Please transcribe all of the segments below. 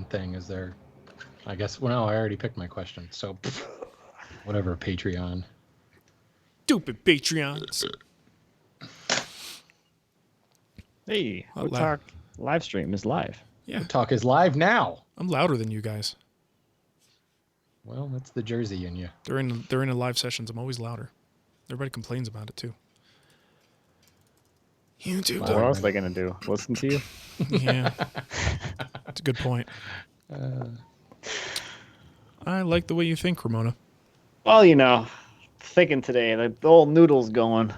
thing? Is there? I guess. Well, no, I already picked my question. So, whatever. Patreon. Stupid Patreons. Hey, Wood Talk live stream is live. Yeah. Wood Talk is live now. I'm louder than you guys. Well, that's the Jersey in you. During the live sessions, I'm always louder. Everybody complains about it too. YouTube. What else are they gonna do? Listen to you? Yeah, that's a good point. I like the way you think, Ramona. Well, thinking today, the old noodle's going.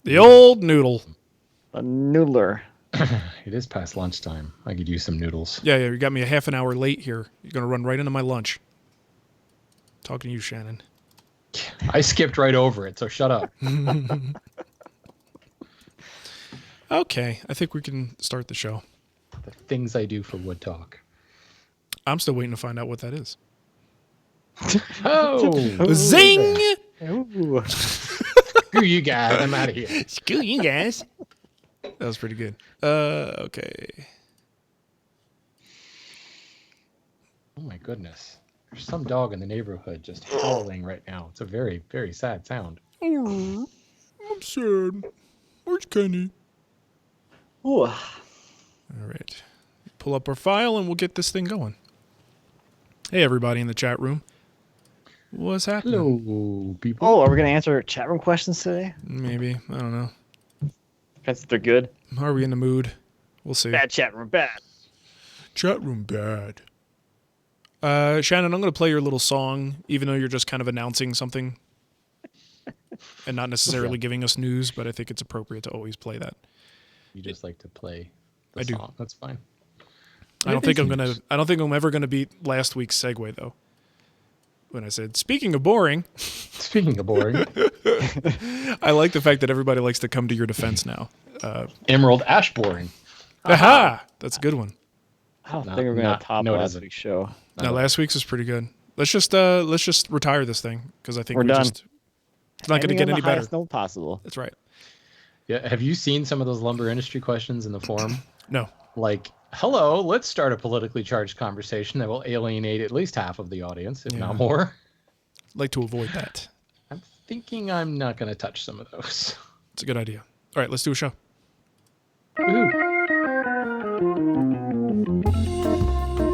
The old noodle. A noodler. It is past lunchtime. I could use some noodles. Yeah, you got me a half an hour late here. You're gonna run right into my lunch. Talking to you, Shannon. I skipped right over it, so shut up. Okay, I think we can start the show. The things I do for Wood Talk. I'm still waiting to find out what that is. Oh! Zing! Ooh. Screw you guys. I'm out of here. Screw you guys. That was pretty good. Okay. Oh my goodness. There's some dog in the neighborhood just howling right now. It's a very, very sad sound. Oh, I'm sad. Where's Kenny? Ooh. All right. Pull up our file and we'll get this thing going. Hey, everybody in the chat room. What's happening? Hello, people. Oh, are we gonna answer chat room questions today? Maybe. I don't know. Depends if they're good. Are we in the mood? We'll see. Bad chat room, bad. Chat room bad. Shannon, I'm going to play your little song, even though you're just kind of announcing something and not necessarily giving us news, but I think it's appropriate to always play that. You just like to play the I do. song. That's fine. I don't think I'm ever going to beat last week's segue, though. When I said, speaking of boring. Speaking of boring. I like the fact that everybody likes to come to your defense now. Emerald Ash boring. Aha! That's a good one. I don't think we're gonna top last week's show. No, last week's was pretty good. Let's just retire this thing because I think we're done. It's not going to get any better. No possible. That's right. Yeah. Have you seen some of those lumber industry questions in the forum? No. Like, hello, let's start a politically charged conversation that will alienate at least half of the audience, if not more. I'd like to avoid that. I'm thinking I'm not going to touch some of those. It's a good idea. All right, let's do a show. Woohoo.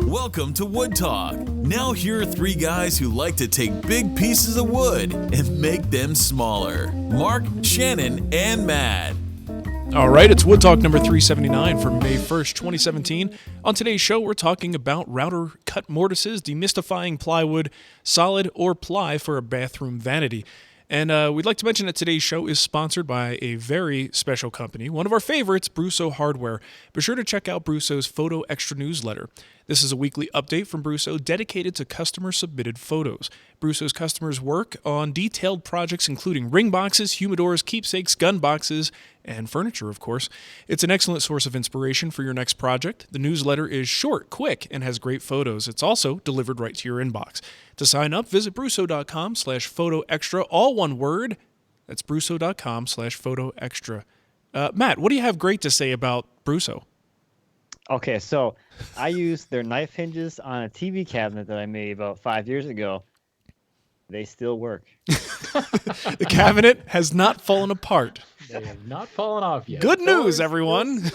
Welcome to Wood Talk. Now here are three guys who like to take big pieces of wood and make them smaller. Mark, Shannon, and Matt. All right, it's Wood Talk number 379 for May 1st, 2017. On today's show, we're talking about router cut mortises, demystifying plywood, solid or ply for a bathroom vanity. And we'd like to mention that today's show is sponsored by a very special company, one of our favorites, Brusso Hardware. Be sure to check out Brusso's Photo Extra newsletter. This is a weekly update from Brusso dedicated to customer-submitted photos. Brusso's customers work on detailed projects including ring boxes, humidors, keepsakes, gun boxes, and furniture, of course. It's an excellent source of inspiration for your next project. The newsletter is short, quick, and has great photos. It's also delivered right to your inbox. To sign up, visit brusso.com/photoextra, all one word. That's brusso.com/photoextra. Matt, what do you have great to say about Brusso? Okay, so I used their knife hinges on a TV cabinet that I made about 5 years ago. They still work. The cabinet has not fallen apart. They have not fallen off yet. Good news, everyone.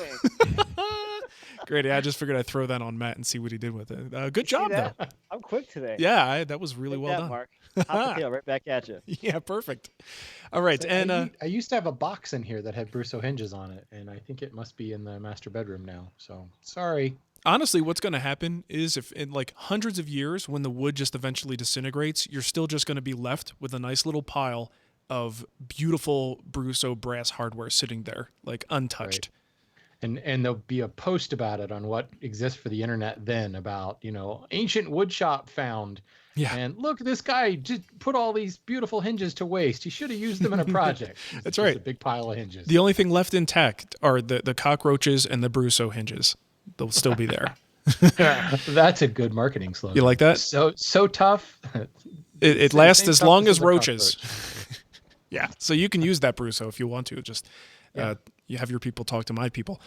Great. Yeah, I just figured I'd throw that on Matt and see what he did with it. Good job, though. I'm quick today. Yeah, that was really well done. Mark. Hot potato right back at you. Yeah, perfect. All right. So and I used to have a box in here that had Brusso hinges on it, and I think it must be in the master bedroom now. So sorry. Honestly, what's going to happen is if in like hundreds of years, when the wood just eventually disintegrates, you're still just going to be left with a nice little pile of beautiful Brusso brass hardware sitting there, like untouched. Right. And there'll be a post about it on what exists for the internet then about, ancient wood shop found. Yeah. And look, this guy just put all these beautiful hinges to waste. He should have used them in a project. That's right. A big pile of hinges. The only thing left intact are the cockroaches and the Brusso hinges. They'll still be there. That's a good marketing slogan. You like that? So tough. It lasts as long as roaches. Yeah. So you can use that Brusso if you want to. Just you have your people talk to my people.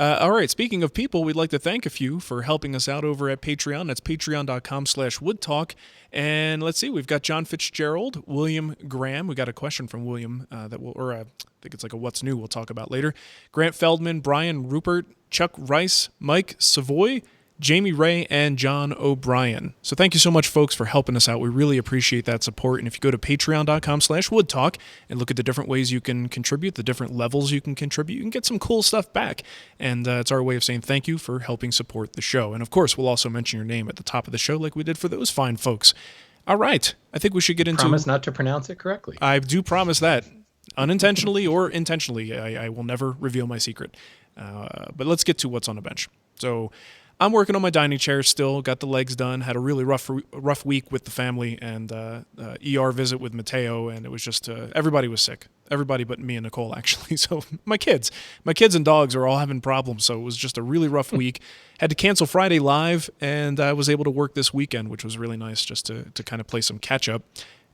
All right, speaking of people, we'd like to thank a few for helping us out over at Patreon. That's patreon.com/woodtalk. And let's see, we've got John Fitzgerald, William Graham. We got a question from William I think it's like a what's new we'll talk about later. Grant Feldman, Brian Rupert, Chuck Rice, Mike Savoy, Jamie Ray, and John O'Brien. So thank you so much, folks, for helping us out. We really appreciate that support. And if you go to patreon.com/woodtalk and look at the different ways you can contribute, the different levels you can contribute, you can get some cool stuff back. And it's our way of saying thank you for helping support the show. And of course, we'll also mention your name at the top of the show like we did for those fine folks. All right. I think we should get into... Promise not to pronounce it correctly. I do promise that. Unintentionally or intentionally, I will never reveal my secret. But let's get to what's on the bench. So... I'm working on my dining chair still, got the legs done, had a really rough week with the family and ER visit with Mateo, and it was just, everybody was sick. Everybody but me and Nicole, actually. So my kids and dogs are all having problems, so it was just a really rough week. Had to cancel Friday Live, and I was able to work this weekend, which was really nice just to kind of play some catch-up,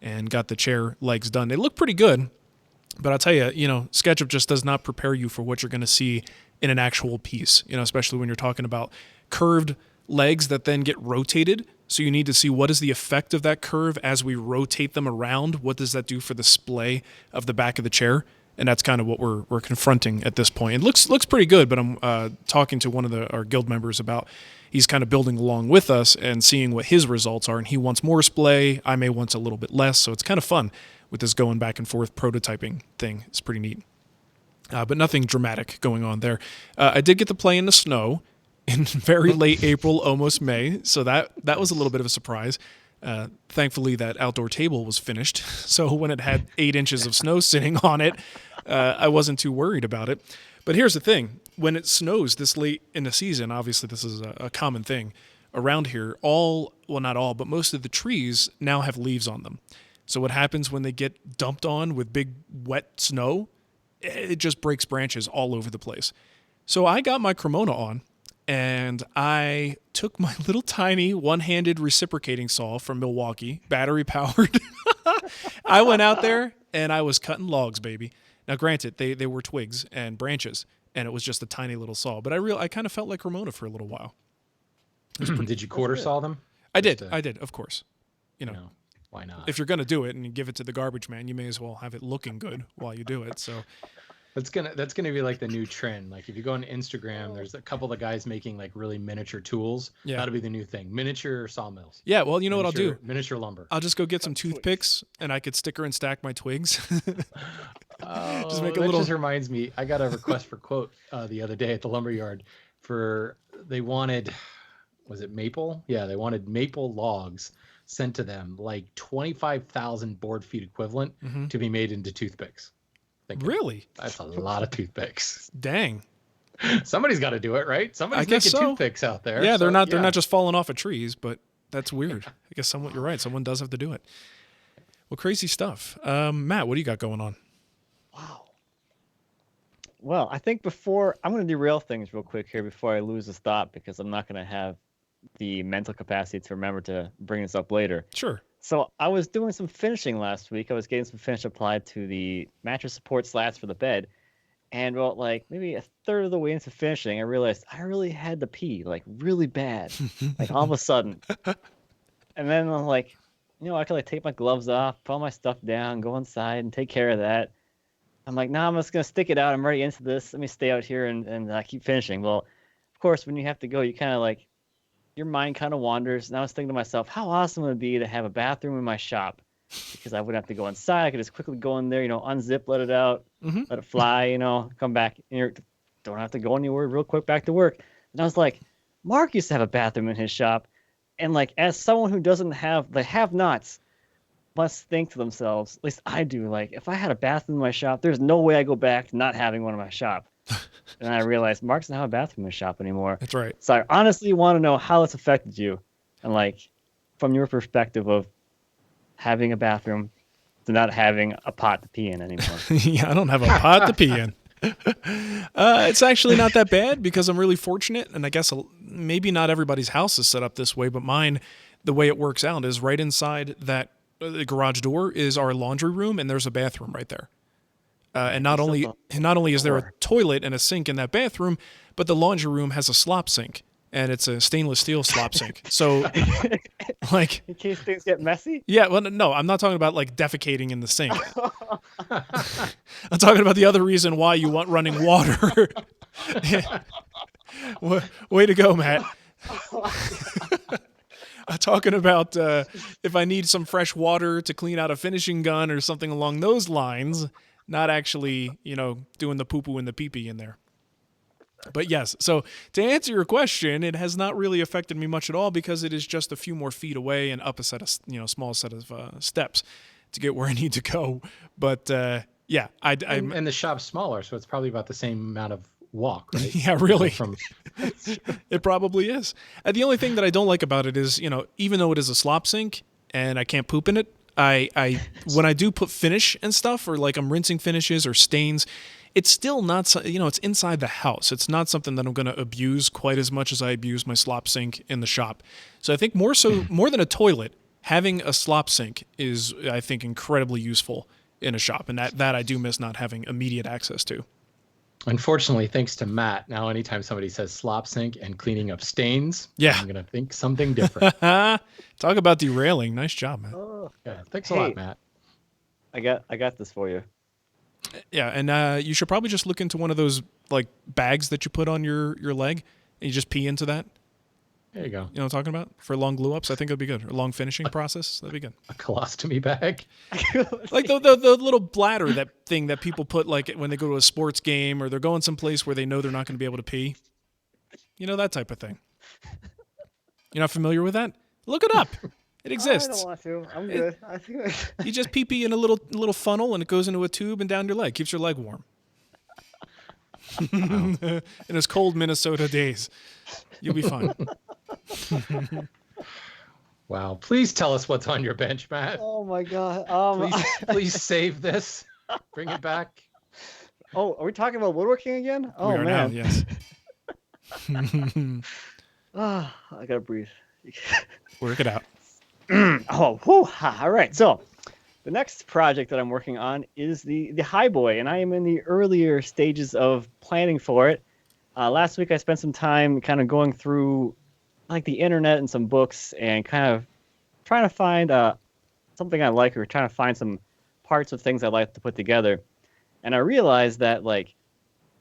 and got the chair legs done. They look pretty good, but I'll tell you, SketchUp just does not prepare you for what you're going to see in an actual piece, especially when you're talking about curved legs that then get rotated. So you need to see what is the effect of that curve as we rotate them around. What does that do for the splay of the back of the chair? And that's kind of what we're confronting at this point. It looks pretty good, but I'm talking to one of our guild members about he's kind of building along with us and seeing what his results are. And he wants more splay. I may want a little bit less. So it's kind of fun with this going back and forth prototyping thing. It's pretty neat. But nothing dramatic going on there. I did get to play in the snow in very late April, almost May, so that was a little bit of a surprise. Thankfully, that outdoor table was finished, so when it had 8 inches of snow sitting on it, I wasn't too worried about it. But here's the thing. When it snows this late in the season, obviously this is a common thing around here, not all, but most of the trees now have leaves on them. So what happens when they get dumped on with big wet snow? It just breaks branches all over the place. So I got my Cremona on, and I took my little tiny one-handed reciprocating saw from Milwaukee, battery-powered. I went out there, and I was cutting logs, baby. Now, granted, they were twigs and branches, and it was just a tiny little saw. But I kind of felt like Cremona for a little while. Did you quarter saw them? I did, of course. Why not? If you're going to do it and you give it to the garbage man, you may as well have it looking good while you do it. So that's gonna be like the new trend. Like if you go on Instagram, there's a couple of guys making like really miniature tools. Yeah. That'll be the new thing. Miniature sawmills. Yeah, well, you know what I'll do? Miniature lumber. I'll just go get some toothpicks and I could sticker and stack my twigs. Just make a little. Just reminds me, I got a request for quote the other day at the lumberyard they wanted, was it maple? Yeah, they wanted maple logs sent to them, like 25,000 board feet equivalent to be made into toothpicks. Really? That's a lot of toothpicks. Dang. Somebody's got to do it, right? Somebody's making toothpicks out there. Yeah, they're not just falling off of trees, but that's weird. I guess you're right. Someone does have to do it. Well, crazy stuff. Matt, what do you got going on? Wow. Well, I think I'm going to derail things real quick here before I lose this thought, because I'm not going to have the mental capacity to remember to bring this up later. Sure. So I was doing some finishing last week. I was getting some finish applied to the mattress support slats for the bed. And about like maybe a third of the way into finishing, I realized I really had to pee, like really bad, like all of a sudden. And then I'm like, I can like take my gloves off, put all my stuff down, go inside and take care of that. I'm like, I'm just going to stick it out. I'm already into this. Let me stay out here and keep finishing. Well, of course, when you have to go, you kind of like, your mind kind of wanders. And I was thinking to myself, how awesome it would be to have a bathroom in my shop, because I wouldn't have to go inside. I could just quickly go in there, unzip, let it out, let it fly, come back. And you don't have to go anywhere, real quick back to work. And I was like, Mark used to have a bathroom in his shop. And like, as someone who doesn't have the have-nots, must think to themselves, at least I do, like, if I had a bathroom in my shop, there's no way I go back to not having one in my shop. And I realized Mark doesn't have a bathroom in his shop anymore. That's right. So I honestly want to know how it's affected you, and like from your perspective of having a bathroom to not having a pot to pee in anymore. Yeah, I don't have a pot to pee in. It's actually not that bad because I'm really fortunate, and I guess maybe not everybody's house is set up this way, but mine, the way it works out is right inside that the garage door is our laundry room, and there's a bathroom right there. And not only is there a toilet and a sink in that bathroom, but the laundry room has a slop sink, and it's a stainless steel slop sink. So, like, in case things get messy. Yeah, well, no, I'm not talking about like defecating in the sink. I'm talking about the other reason why you want running water. Way to go, Matt. I'm talking about if I need some fresh water to clean out a finishing gun or something along those lines, not actually, doing the poo-poo and the pee-pee in there. But yes, so to answer your question, it has not really affected me much at all because it is just a few more feet away and up a set of, small set of steps to get where I need to go. But yeah, and the shop's smaller, so it's probably about the same amount of walk, right? Yeah, really. It probably is. And the only thing that I don't like about it is, even though it is a slop sink and I can't poop in it, I when I do put finish and stuff, or like I'm rinsing finishes or stains, it's still not, it's inside the house. It's not something that I'm going to abuse quite as much as I abuse my slop sink in the shop. So I think more than a toilet, having a slop sink is, I think, incredibly useful in a shop. And that I do miss not having immediate access to. Unfortunately, thanks to Matt, now anytime somebody says slop sink and cleaning up stains, I'm going to think something different. Talk about derailing. Nice job, Matt. Yeah, thanks a lot, Matt. I got this for you. Yeah, and you should probably just look into one of those like bags that you put on your leg and you just pee into that. There you go. You know what I'm talking about? For long glue ups, I think it'd be good. Or long finishing process, that'd be good. A colostomy bag? Like the little bladder, that thing that people put like when they go to a sports game or they're going someplace where they know they're not going to be able to pee. That type of thing. You're not familiar with that? Look it up. It exists. I don't want to. I'm good. I think you just pee in a little funnel and it goes into a tube and down your leg. Keeps your leg warm. In those cold Minnesota days, you'll be fine. Wow. Please tell us what's on your bench, Matt. Oh my God. Please save this. Bring it back. Oh, are we talking about woodworking again? Oh, we are man. Now, yes. I gotta breathe. Work it out. All right. So the next project that I'm working on is the Highboy, and I am in the earlier stages of planning for it. Last week I spent some time kind of going through like the internet and some books and kind of trying to find something I like, or trying to find some parts of things I like to put together. And I realized that like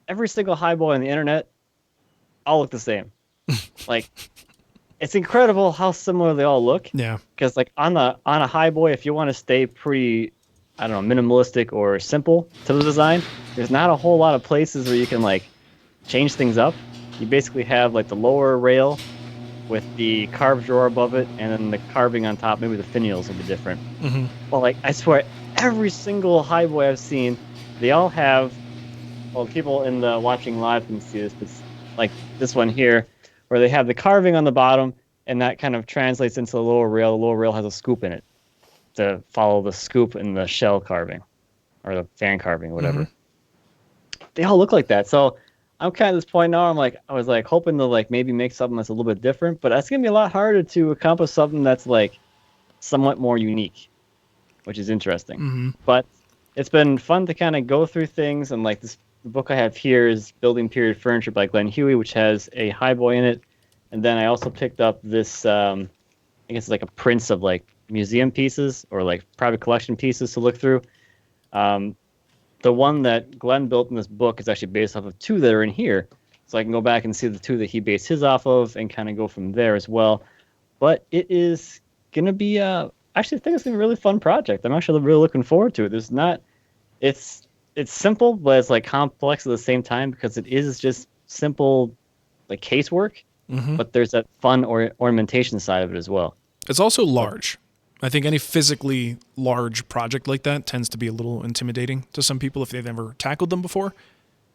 every single Highboy on the internet all look the same. Like, it's incredible how similar they all look. Yeah. Because like on a Highboy, if you want to stay pretty, I don't know, minimalistic or simple to the design, there's not a whole lot of places where you can like change things up. You basically have like the lower rail with the carved drawer above it, and then the carving on top. Maybe the finials will be different. Mm-hmm. Well, like I swear, every single Highboy I've seen, they all have. Well, people in the watching live can see this, but like this one here, where they have the carving on the bottom, and that kind of translates into the lower rail. The lower rail has a scoop in it to follow the scoop in the shell carving, or the fan carving, whatever. Mm-hmm. They all look like that. So I'm kind of at this point now. I was like hoping to like maybe make something that's a little bit different, but that's gonna be a lot harder to accomplish something that's like somewhat more unique, which is interesting. Mm-hmm. But it's been fun to kind of go through things, and like this. The book I have here is Building Period Furniture by Glenn Huey, which has a Highboy in it. And then I also picked up this, I guess it's like a prints of like museum pieces or like private collection pieces to look through. The one that Glenn built in this book is actually based off of two that are in here. So I can go back and see the two that he based his off of and kind of go from there as well. But it is going to be, actually I think it's going to be a really fun project. I'm actually really looking forward to it. It's simple, but it's like complex at the same time because it is just simple, like casework. Mm-hmm. But there's that fun ornamentation side of it as well. It's also large. I think any physically large project like that tends to be a little intimidating to some people if they've never tackled them before.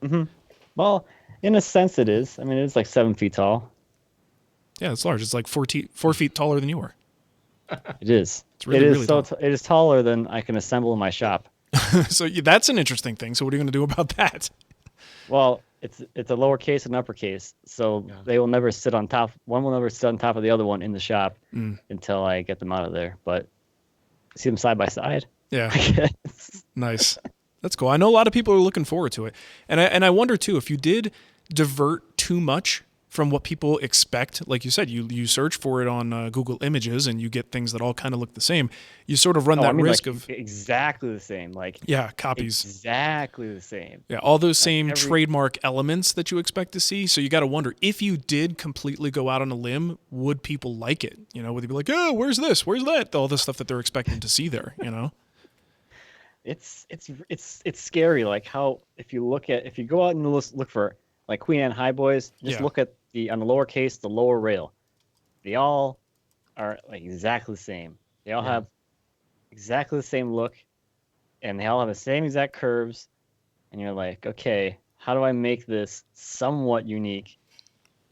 Mm-hmm. Well, in a sense, it is. I mean, it's like 7 feet tall. Yeah, it's large. It's like 4 feet taller than you are. It is. It's really tall. It is taller than I can assemble in my shop. So that's an interesting thing. So what are you going to do about that? Well, it's a lowercase and uppercase, so they will never sit on top. One will never sit on top of the other one in the shop until I get them out of there. But see them side by side. Yeah. Nice. That's cool. I know a lot of people are looking forward to it. And I wonder, too, if you did divert too much from what people expect, like you said, you search for it on Google Images and you get things that all kind of look the same. You sort of run that risk of exactly the same, copies, exactly the same. Yeah, all those same trademark elements that you expect to see. So you got to wonder, if you did completely go out on a limb, would people like it? Would they be like, oh, where's this? Where's that? All the stuff that they're expecting to see there. It's scary. Like how if you go out and look for like Queen Anne High Boys, just look at on the lowercase, the lower rail. They all are like exactly the same. They all have exactly the same look, and they all have the same exact curves. And you're like, okay, how do I make this somewhat unique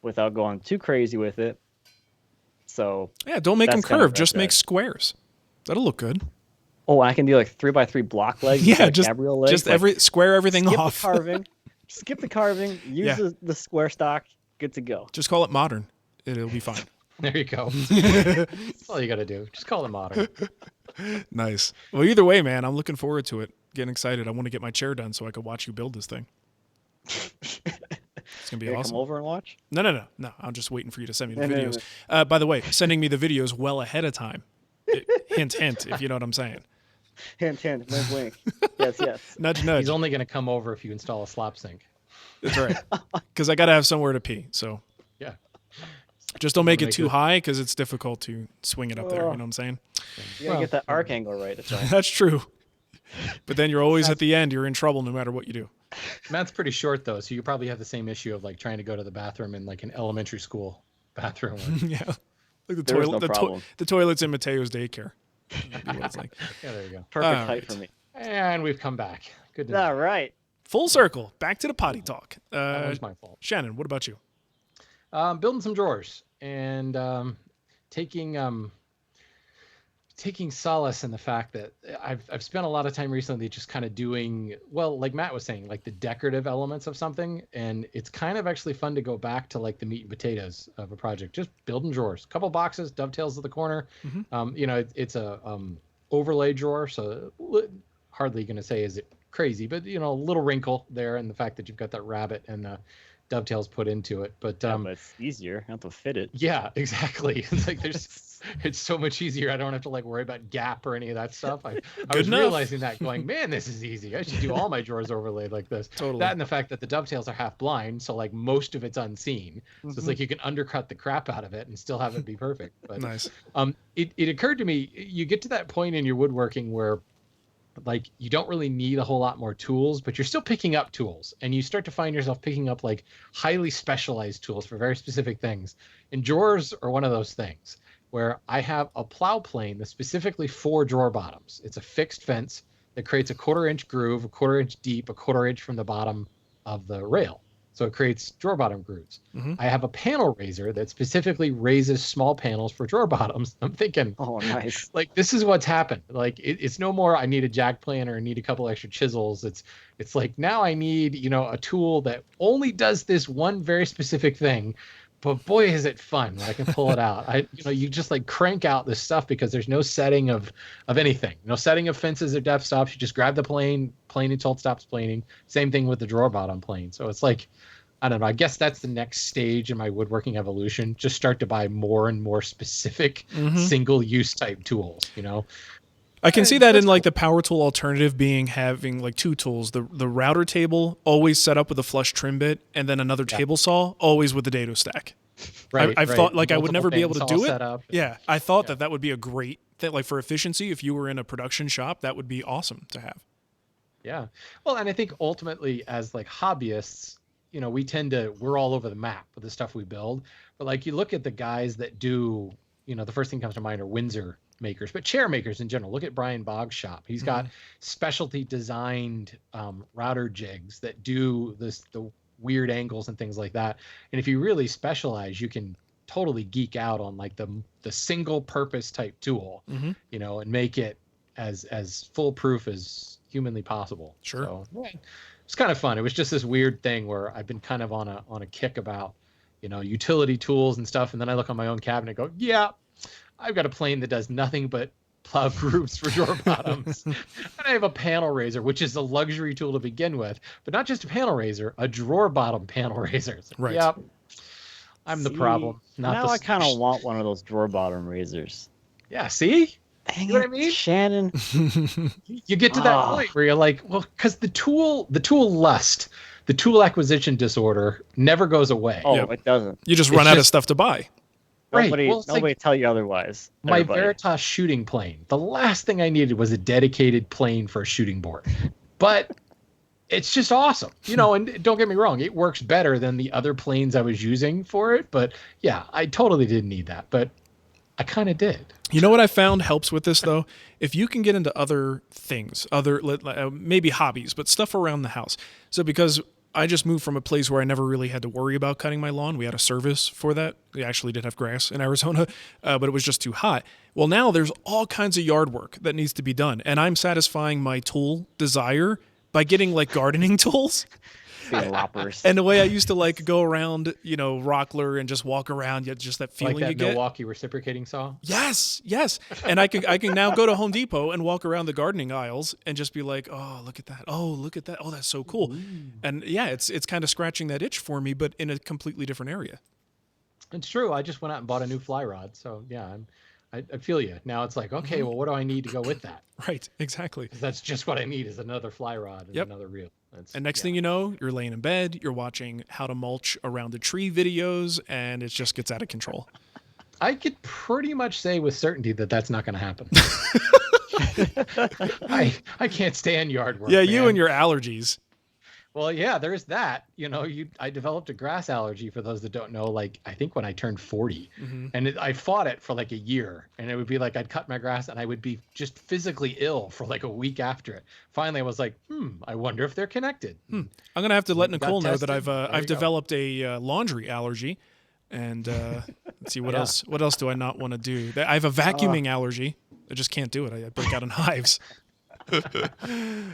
without going too crazy with it? So don't make them curved. Just make squares. That'll look good. Oh, I can do like 3x3 block legs. Cabriole legs. Just square everything off. Skip the carving. Use the square stock. Good to go. Just call it modern. It'll be fine. There you go. That's all you got to do. Just call it modern. Nice. Well, either way, man, I'm looking forward to it. Getting excited. I want to get my chair done so I can watch you build this thing. It's going to be awesome. Come over and watch? No. I'm just waiting for you to send me the videos. By the way, sending me the videos well ahead of time. Hint, if you know what I'm saying. Hint, wink, wink. Yes. Nudge. He's only going to come over if you install a slop sink. That's right. Because I got to have somewhere to pee. So yeah, just don't make it too high because it's difficult to swing it up there. You know what I'm saying? You got to get that arc angle right. That's right. That's true. But then you're always at the end. You're in trouble no matter what you do. Matt's pretty short though, so you probably have the same issue of like trying to go to the bathroom in like an elementary school bathroom. Yeah, like the toilet. The toilet's in Mateo's daycare. It's like. Yeah, there you go. Perfect height for me. And we've come back. Good to know. All right. Full circle. Back to the potty talk. That was my fault. Shannon, what about you? Building some drawers and taking solace in the fact that I've spent a lot of time recently just kind of doing, well, like Matt was saying, like the decorative elements of something. And it's kind of actually fun to go back to like the meat and potatoes of a project, just building drawers, couple boxes, dovetails at the corner. Mm-hmm. It's a overlay drawer. So hardly going to say, is it crazy, but a little wrinkle there and the fact that you've got that rabbit and dovetails put into it, but it's easier not to fit it. Yeah, exactly. It's like it's so much easier. I don't have to like worry about gap or any of that stuff. I was realizing that, going, man, this is easy. I should do all my drawers overlaid like this. Totally. That and the fact that the dovetails are half blind, so like most of it's unseen. So it's like you can undercut the crap out of it and still have it be perfect. But nice. It occurred to me, you get to that point in your woodworking where like you don't really need a whole lot more tools, but you're still picking up tools, and you start to find yourself picking up like highly specialized tools for very specific things. And drawers are one of those things where I have a plow plane that's specifically for drawer bottoms. It's a fixed fence that creates a 1/4 inch groove, a 1/4 inch deep, a 1/4 inch from the bottom of the rail. So it creates drawer bottom grooves. Mm-hmm. I have a panel raiser that specifically raises small panels for drawer bottoms. I'm thinking, oh, nice. Like, this is what's happened. Like, it's no more I need a jack plane or I need a couple extra chisels. It's like now I need, a tool that only does this one very specific thing. But boy, is it fun when I can pull it out. You just like crank out this stuff because there's no setting of anything. No setting of fences or depth stops. You just grab the plane until it stops planing. Same thing with the drawer bottom plane. So it's like, I don't know. I guess that's the next stage in my woodworking evolution. Just start to buy more and more specific single-use type tools, I can see that in like the power tool alternative being having like two tools, the router table always set up with a flush trim bit, and then another table saw always with the dado stack. Right. I've thought like I would never be able to do it. Yeah. I thought that would be a great thing, like for efficiency. If you were in a production shop, that would be awesome to have. Yeah. Well, and I think ultimately as like hobbyists, we're all over the map with the stuff we build. But like you look at the guys that do, the first thing that comes to mind are Windsor makers, but chair makers in general. Look at Brian Boggs' shop. He's got specialty designed router jigs that do the weird angles and things like that. And if you really specialize, you can totally geek out on like the single purpose type tool, and make it as foolproof as humanly possible. Sure. So, yeah, it's kind of fun. It was just this weird thing where I've been kind of on a kick about, utility tools and stuff. And then I look on my own cabinet and go, yeah, I've got a plane that does nothing but plow grooves for drawer bottoms. And I have a panel raiser, which is a luxury tool to begin with, but not just a panel raiser, a drawer bottom panel raiser. It's like, Right. Yep. I'm the problem. Not now the I kind of solution. want one of those drawer bottom razors. Yeah, see? Dang You know what I it, mean? Shannon. You get to that point where you're like, well, because the tool lust, the tool acquisition disorder never goes away. Oh, Yep. it doesn't. You just It's run out of just- stuff to buy. Right. Nobody, Well, it's like- nobody tell you otherwise. My everybody. Veritas shooting plane. The last thing I needed was a dedicated plane for a shooting board. But it's just awesome. And don't get me wrong, it works better than the other planes I was using for it. But yeah, I totally didn't need that. But I kind of did. You know what I found helps with this, though? If you can get into other things, maybe hobbies, but stuff around the house. So because I just moved from a place where I never really had to worry about cutting my lawn. We had a service for that. We actually did have grass in Arizona, but it was just too hot. Well, now there's all kinds of yard work that needs to be done, and I'm satisfying my tool desire by getting like gardening tools. Being loppers. And the way I used to like go around, Rockler and just walk around, just that feeling Like that you get. Milwaukee reciprocating saw. Yes. And I can now go to Home Depot and walk around the gardening aisles and just be like, oh, look at that. Oh, look at that. Oh, that's so cool. And yeah, it's kind of scratching that itch for me, but in a completely different area. It's true. I just went out and bought a new fly rod. So yeah, I feel you. Now it's like, okay, well, what do I need to go with that? Right. Exactly. 'Cause that's just what I need is another fly rod and Yep. another reel. And next thing you know, you're laying in bed, you're watching how to mulch around a tree videos, and it just gets out of control. I could pretty much say with certainty that that's not going to happen. I can't stand yard work. Yeah, you man. and your allergies. Well, yeah, there's that. I developed a grass allergy, for those that don't know, like I think when I turned 40, and I fought it for like a year, and it would be like I'd cut my grass and I would be just physically ill for like a week after it. Finally, I was like, I wonder if they're connected. I'm gonna have to let Got Nicole know that tested. There I've you go. developed a laundry allergy, and let's see what Yeah. else. What else do I not want to do? I have a vacuuming allergy. I just can't do it. I break out in hives.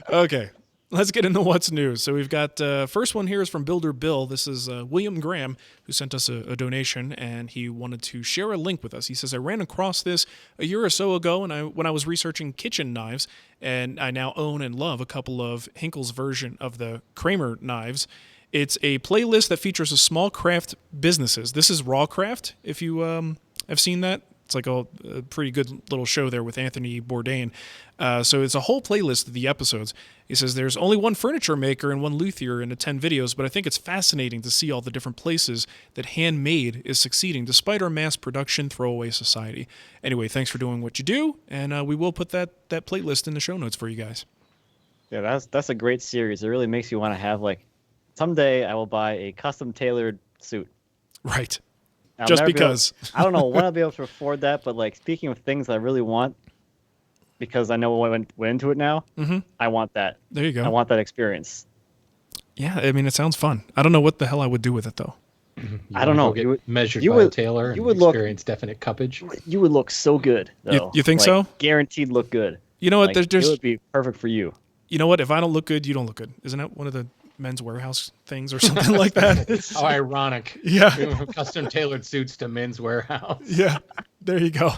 Okay. Let's get into what's new. So we've got first one here is from Builder Bill. This is William Graham, who sent us a donation, and he wanted to share a link with us. He says, I ran across this a year or so ago when I was researching kitchen knives, and I now own and love a couple of Hinkle's version of the Kramer knives. It's a playlist that features a small craft businesses. This is Raw Craft, if you have seen that. It's like a pretty good little show there with Anthony Bourdain. So it's a whole playlist of the episodes. He says there's only one furniture maker and one luthier in the 10 videos, but I think it's fascinating to see all the different places that handmade is succeeding despite our mass production throwaway society. Anyway, thanks for doing what you do, and we will put that playlist in the show notes for you guys. Yeah, that's a great series. It really makes you want to have someday I will buy a custom tailored suit. Right. I'll Just never be able- because. I don't know when I'll be able to afford that, but speaking of things I really want, because I know what went into it now, I want that. There you go. I want that experience. Yeah, I mean, it sounds fun. I don't know what the hell I would do with it, though. I don't know. Get You would- measured you by a would- tailor and you would look- experience definite cuppage. You would look so good, though. You think so? Guaranteed look good. You know what? It There's would be perfect for you. You know what? If I don't look good, you don't look good. Isn't that one of the Men's Warehouse things or something like that? How ironic. Yeah. Custom tailored suits to Men's Warehouse. Yeah. There you go.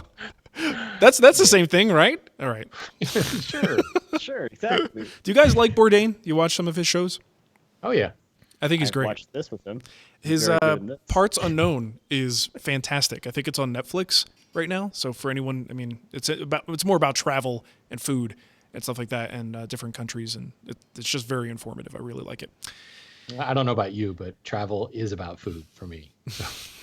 That's the same thing, right? All right. Sure. Sure, exactly. Do you guys like Bourdain? You watch some of his shows? Oh, yeah. I think he's I've great. watched this with him. His very good in this. Parts Unknown is fantastic. I think it's on Netflix right now. So for anyone, I mean, it's more about travel and food and stuff like that, and different countries, and it's just very informative. I really like it. I don't know about you, but travel is about food for me.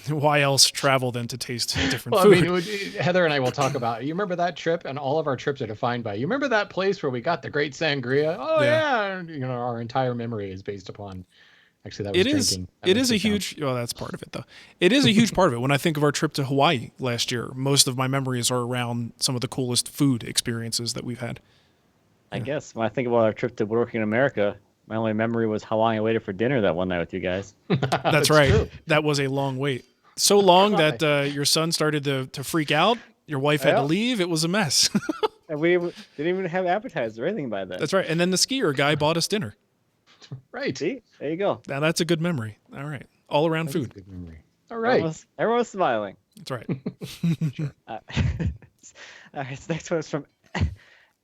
Why else travel than to taste different Well, food? I mean, Heather and I will talk about it. You remember that trip? And all of our trips are defined by, you remember that place where we got the great sangria? Oh, Yeah. yeah. Our entire memory is based upon, actually, that was It is. drinking. That It makes is a it count. huge. Well, that's part of it, though. It is a huge part of it. When I think of our trip to Hawaii last year, most of my memories are around some of the coolest food experiences that we've had. I guess when I think about our trip to Working America, my only memory was how long I waited for dinner that one night with you guys. That's right. true. That was a long wait. So long that your son started to freak out. Your wife had to Yeah. leave. It was a mess. And we didn't even have appetizers or anything by then. That's right. And then the skier guy bought us dinner. Right. See? There you go. Now that's a good memory. All right. All around That is a food. good memory. All right. Everyone was smiling. That's right. All right, this next one is from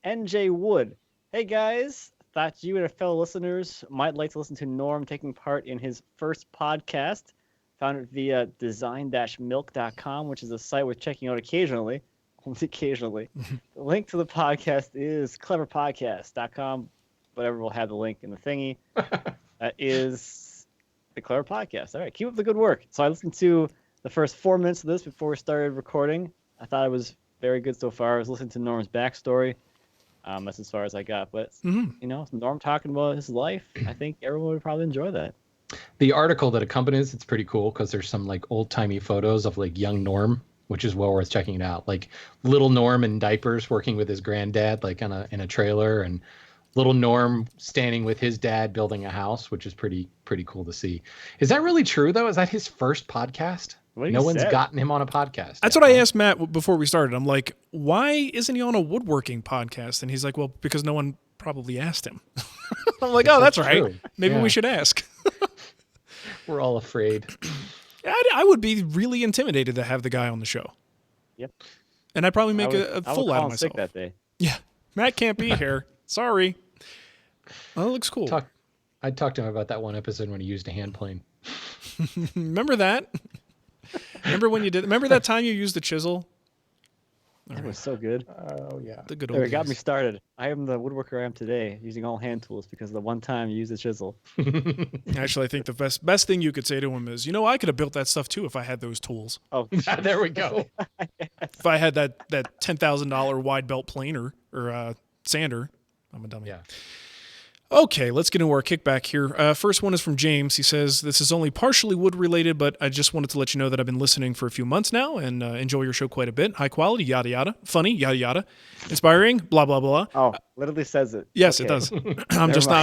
NJ Wood. Hey guys, thought you and fellow listeners might like to listen to Norm taking part in his first podcast. Found it via design-milk.com, which is a site we're checking out occasionally. Only occasionally. The link to the podcast is cleverpodcast.com. Whatever, we'll have the link in the thingy. That is the Clever Podcast. All right, keep up the good work. So I listened to the first 4 minutes of this before we started recording. I thought it was very good so far. I was listening to Norm's backstory. That's as far as I got. But, Norm talking about his life, I think everyone would probably enjoy that. The article that accompanies it's pretty cool because there's some like old timey photos of like young Norm, which is well worth checking it out. Like little Norm in diapers working with his granddad, like in a trailer, and little Norm standing with his dad building a house, which is pretty cool to see. Is that really true though? Is that his first podcast? No one's gotten him on a podcast. That's what I asked Matt before we started. I'm like, why isn't he on a woodworking podcast? And he's like, well, because no one probably asked him. I'm like, oh, that's right. True. Maybe we should ask. We're all afraid. I would be really intimidated to have the guy on the show. Yep. And I'd probably make a fool out of myself. Sick that day. Yeah. Matt can't be here. Sorry. Oh, it looks cool. I talked to him about that one episode when he used a hand plane. Remember that? Remember when you did? Remember that time you used the chisel? That was so good. Oh, yeah. The good old days. It got me started. I am the woodworker I am today, using all hand tools because of the one time you used the chisel. Actually, I think the best thing you could say to him is, I could have built that stuff too if I had those tools. Oh, there we go. If I had that $10,000 wide belt planer or sander, I'm a dummy. Yeah. Okay, let's get into our kickback here. First one is from James. He says, this is only partially wood-related, but I just wanted to let you know that I've been listening for a few months now and enjoy your show quite a bit. High quality, yada, yada. Funny, yada, yada. Inspiring, blah, blah, blah. Oh, literally says it. Yes, okay. It does.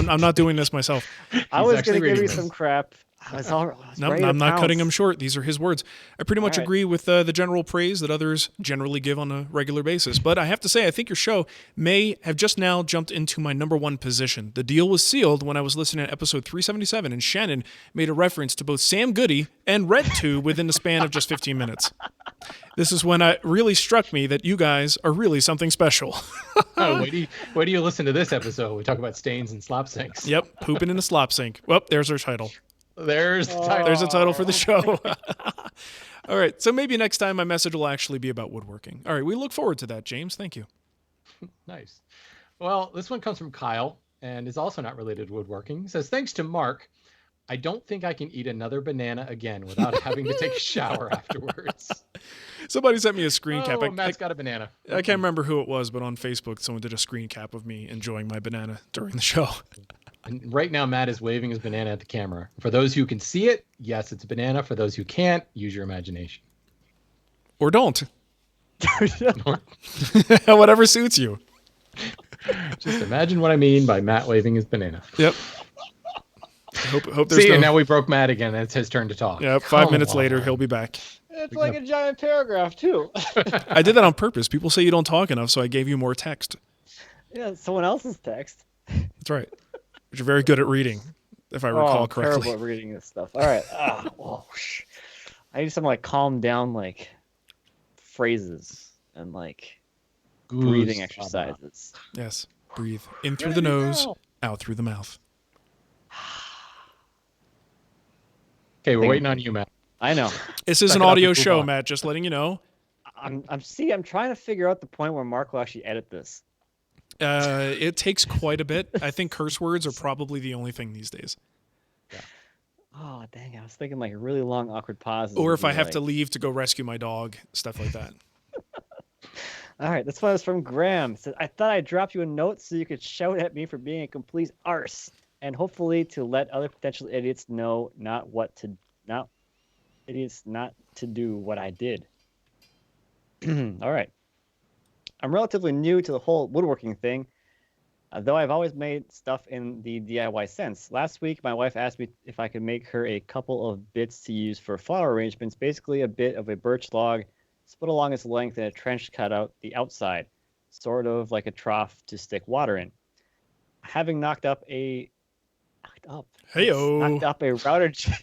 I'm not doing this myself. I was going to give you some crap. I'm not cutting him short. These are his words. I pretty much agree with the general praise that others generally give on a regular basis. But I have to say, I think your show may have just now jumped into my number one position. The deal was sealed when I was listening to episode 377, and Shannon made a reference to both Sam Goody and RedTube within the span of just 15 minutes. This is when it really struck me that you guys are really something special. Wait do you listen to this episode? We talk about stains and slop sinks. Yep, pooping in a slop sink. Well, there's our title. There's the title. There's a title for the show. All right, so maybe next time my message will actually be about woodworking. All right, we look forward to that, James. Thank you. Nice. Well, this one comes from Kyle and is also not related to woodworking. It says, thanks to Mark, I don't think I can eat another banana again without having to take a shower afterwards. Somebody sent me a screen cap. Matt's got a banana. I can't remember who it was, but on Facebook, someone did a screen cap of me enjoying my banana during the show. And right now, Matt is waving his banana at the camera. For those who can see it, yes, it's a banana. For those who can't, use your imagination. Or don't. Whatever suits you. Just imagine what I mean by Matt waving his banana. Yep. Hope there's and now we broke Matt again. It's his turn to talk. Yeah, 5 minutes later, he'll be back. It's like a giant paragraph, too. I did that on purpose. People say you don't talk enough, so I gave you more text. Yeah, someone else's text. That's right. But you're very good at reading, if I recall correctly. Terrible at reading this stuff. All right. I need some calm down phrases and breathing exercises. Yes. Breathe in through the nose, out through the mouth. Okay, we're waiting on you, Matt. I know. This is an audio show, Matt. Just letting you know. I'm trying to figure out the point where Mark will actually edit this. It takes quite a bit. I think curse words are probably the only thing these days. Yeah. Oh, dang. I was thinking really long, awkward pauses. Or if I have to leave to go rescue my dog, stuff like that. All right. This one is from Graham. It says, I thought I'd drop you a note so you could shout at me for being a complete arse and hopefully to let other potential idiots know not to do what I did. All right. I'm relatively new to the whole woodworking thing, though I've always made stuff in the DIY sense. Last week, my wife asked me if I could make her a couple of bits to use for flower arrangements, basically a bit of a birch log split along its length and a trench cut out the outside, sort of like a trough to stick water in. Having knocked up a router jig.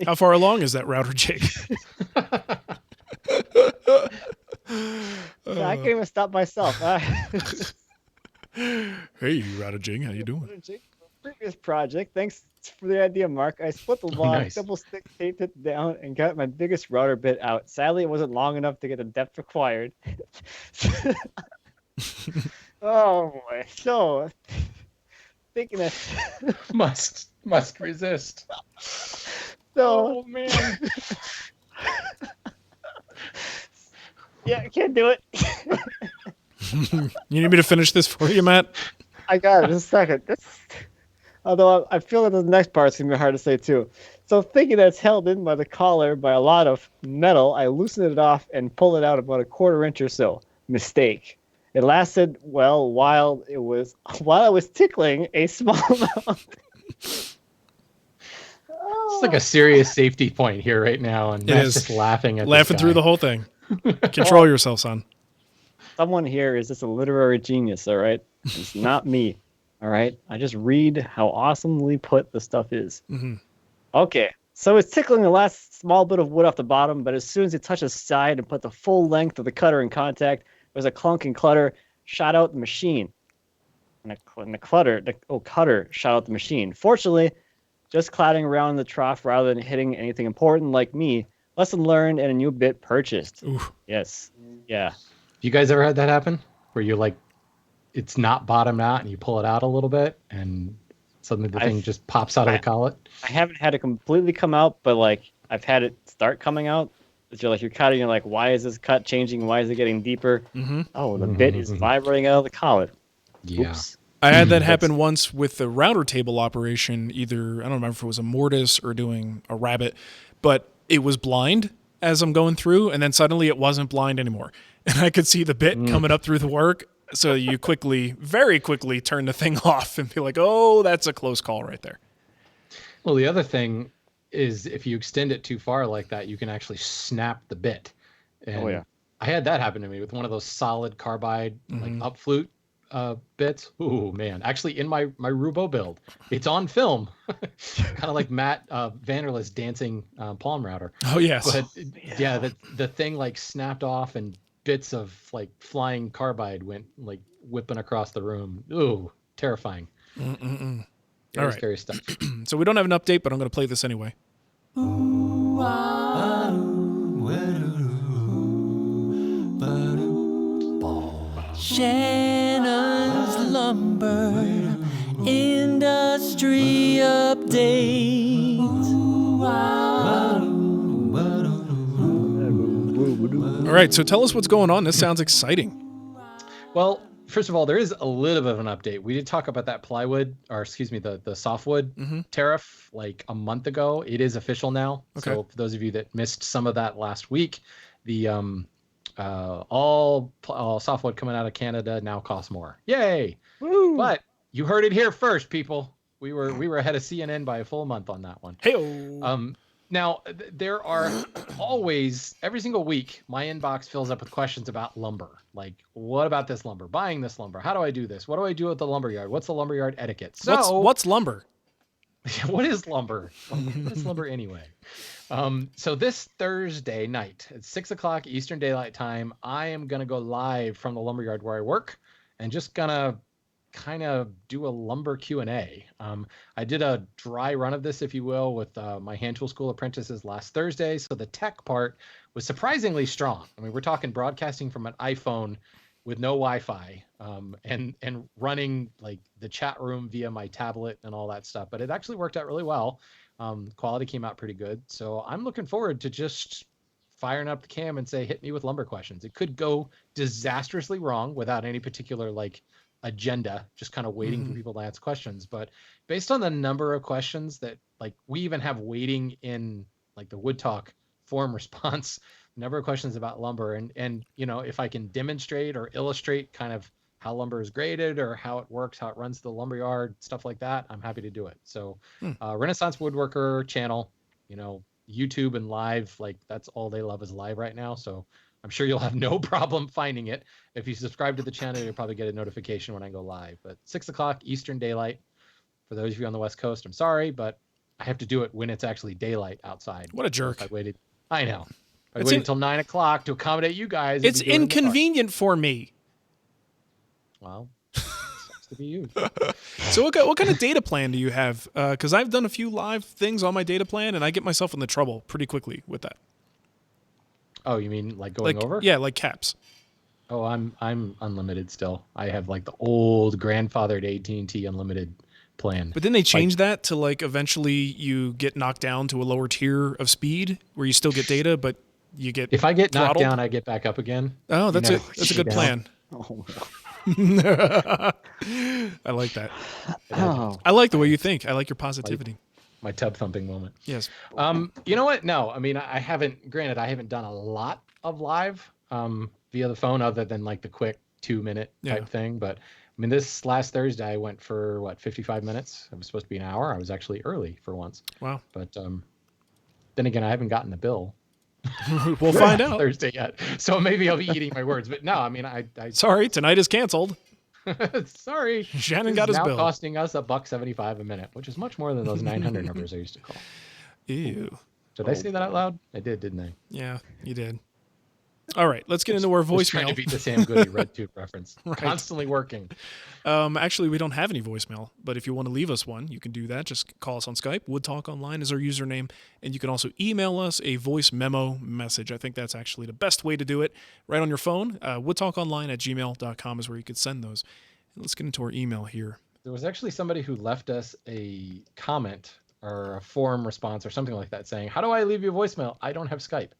How far along is that router jig? I can't even stop myself. Hey, Rada Jing, how you doing? Previous project. Thanks for the idea, Mark. I split the log, nice. double stick taped it down, and got my biggest router bit out. Sadly, it wasn't long enough to get the depth required. Oh boy. So thinking that must resist. so man. yeah, I can't do it. You need me to finish this for you, Matt? I got it. Just a second. Although I feel that the next part's gonna be hard to say too. So thinking that it's held in by the collar by a lot of metal, I loosened it off and pulled it out about a quarter inch or so. Mistake. It lasted while I was tickling a small amount. It's like a serious safety point here right now, and Matt's just laughing through the whole thing. Control yourself, son. Someone here is just a literary genius, all right? It's not me, all right? I just read how awesomely put the stuff is. Mm-hmm. Okay, so it's tickling the last small bit of wood off the bottom, but as soon as it touches side and put the full length of the cutter in contact, there's a clunk and clutter, shot out the machine. And the cutter shot out the machine. Fortunately, just clattering around in the trough rather than hitting anything important like me. Lesson learned and a new bit purchased. Ooh. Yes. Yeah. You guys ever had that happen? Where you it's not bottomed out and you pull it out a little bit and suddenly the thing just pops out of the collet? I haven't had it completely come out, but I've had it start coming out. You're cutting, you're like, why is this cut changing? Why is it getting deeper? Mm-hmm. Oh, the bit is vibrating out of the collet. Yeah. Oops. I had that happen once with the router table operation. Either, I don't remember if it was a mortise or doing a rabbit, but it was blind as I'm going through, and then suddenly it wasn't blind anymore. And I could see the bit coming up through the work. So you very quickly turn the thing off and be like, oh, that's a close call right there. Well, the other thing is if you extend it too far like that, you can actually snap the bit. And I had that happen to me with one of those solid carbide up flute bits. Ooh, man. Actually, in my Rubo build, it's on film. Kind of like Matt Vanderlist dancing palm router. Oh, yes. But yeah, the thing snapped off and bits of flying carbide went whipping across the room. Ooh, terrifying. All right. Scary stuff. So we don't have an update, but I'm going to play this anyway. Shannon's Lumber Industry Update. All right, so tell us what's going on. This sounds exciting. Well, first of all, there is a little bit of an update. We did talk about that plywood, or excuse me, the softwood tariff a month ago. It is official now. Okay. So for those of you that missed some of that last week, the all softwood coming out of Canada now costs more. Yay! Woo! But you heard it here first, people. We were ahead of CNN by a full month on that one. Hey-o. Now, there are always, every single week, my inbox fills up with questions about lumber. Like, what about this lumber? Buying this lumber? How do I do this? What do I do at the lumberyard? What's the lumberyard etiquette? So, what's lumber? What is lumber? What is lumber anyway? So this Thursday night at 6 o'clock Eastern Daylight Time, I am going to go live from the lumberyard where I work and just going to kind of do a lumber Q&A. I did a dry run of this, if you will, with my hand tool school apprentices last Thursday. So the tech part was surprisingly strong. I mean, we're talking broadcasting from an iPhone with no Wi-Fi and running the chat room via my tablet and all that stuff. But it actually worked out really well. Quality came out pretty good. So I'm looking forward to just firing up the cam and say, hit me with lumber questions. It could go disastrously wrong without any particular agenda, just kind of waiting for people to ask questions. But based on the number of questions that we even have waiting in the Wood Talk forum response, number of questions about lumber and if I can demonstrate or illustrate kind of how lumber is graded or how it works, how it runs the lumberyard, stuff like that, I'm happy to do it. So Renaissance Woodworker channel, YouTube and live, that's all they love is live right now. So I'm sure you'll have no problem finding it. If you subscribe to the channel, you'll probably get a notification when I go live. But 6 o'clock Eastern Daylight. For those of you on the West Coast, I'm sorry, but I have to do it when it's actually daylight outside. What a jerk. I waited. I know. I waited until 9 o'clock to accommodate you guys. It's inconvenient for me. Well, sucks to be you. So what kind of data plan do you have? Because I've done a few live things on my data plan, and I get myself in the trouble pretty quickly with that. Oh, you mean like going over? Yeah, like caps. Oh, I'm unlimited still. I have like the old grandfathered AT&T unlimited plan. But then they changed that to like eventually you get knocked down to a lower tier of speed where you still get data, but you get if I get knocked throttled. down, I get back up again. Oh, that's a good plan. Oh. I like that. Oh. I like the way you think. I like your positivity. My tub thumping moment. Yes. You know what? No, I mean, I haven't done a lot of live via the phone other than like the quick 2-minute type thing. But I mean, this last Thursday, I went for 55 minutes. It was supposed to be an hour. I was actually early for once. Wow. But then again, I haven't gotten the bill. We'll find out Thursday yet. So maybe I'll be eating my words. But no, I mean, I Sorry, tonight is canceled. Sorry. Shannon got his now bill. Costing us $1.75 a minute, which is much more than those 900 numbers I used to call. Ew. Did I say that out loud? I did, didn't I? Yeah, you did. All right, let's get into our Just trying to voicemail. beat the Sam Goody Red Tooth reference. Right. Constantly working. Actually, we don't have any voicemail, but if you want to leave us one, you can do that. Just call us on Skype. Wood Talk Online is our username, and you can also email us a voice memo message. I think that's actually the best way to do it. Right on your phone, woodtalkonline@gmail.com is where you could send those. And let's get into our email here. There was actually somebody who left us a comment or a forum response or something like that saying, how do I leave you a voicemail? I don't have Skype.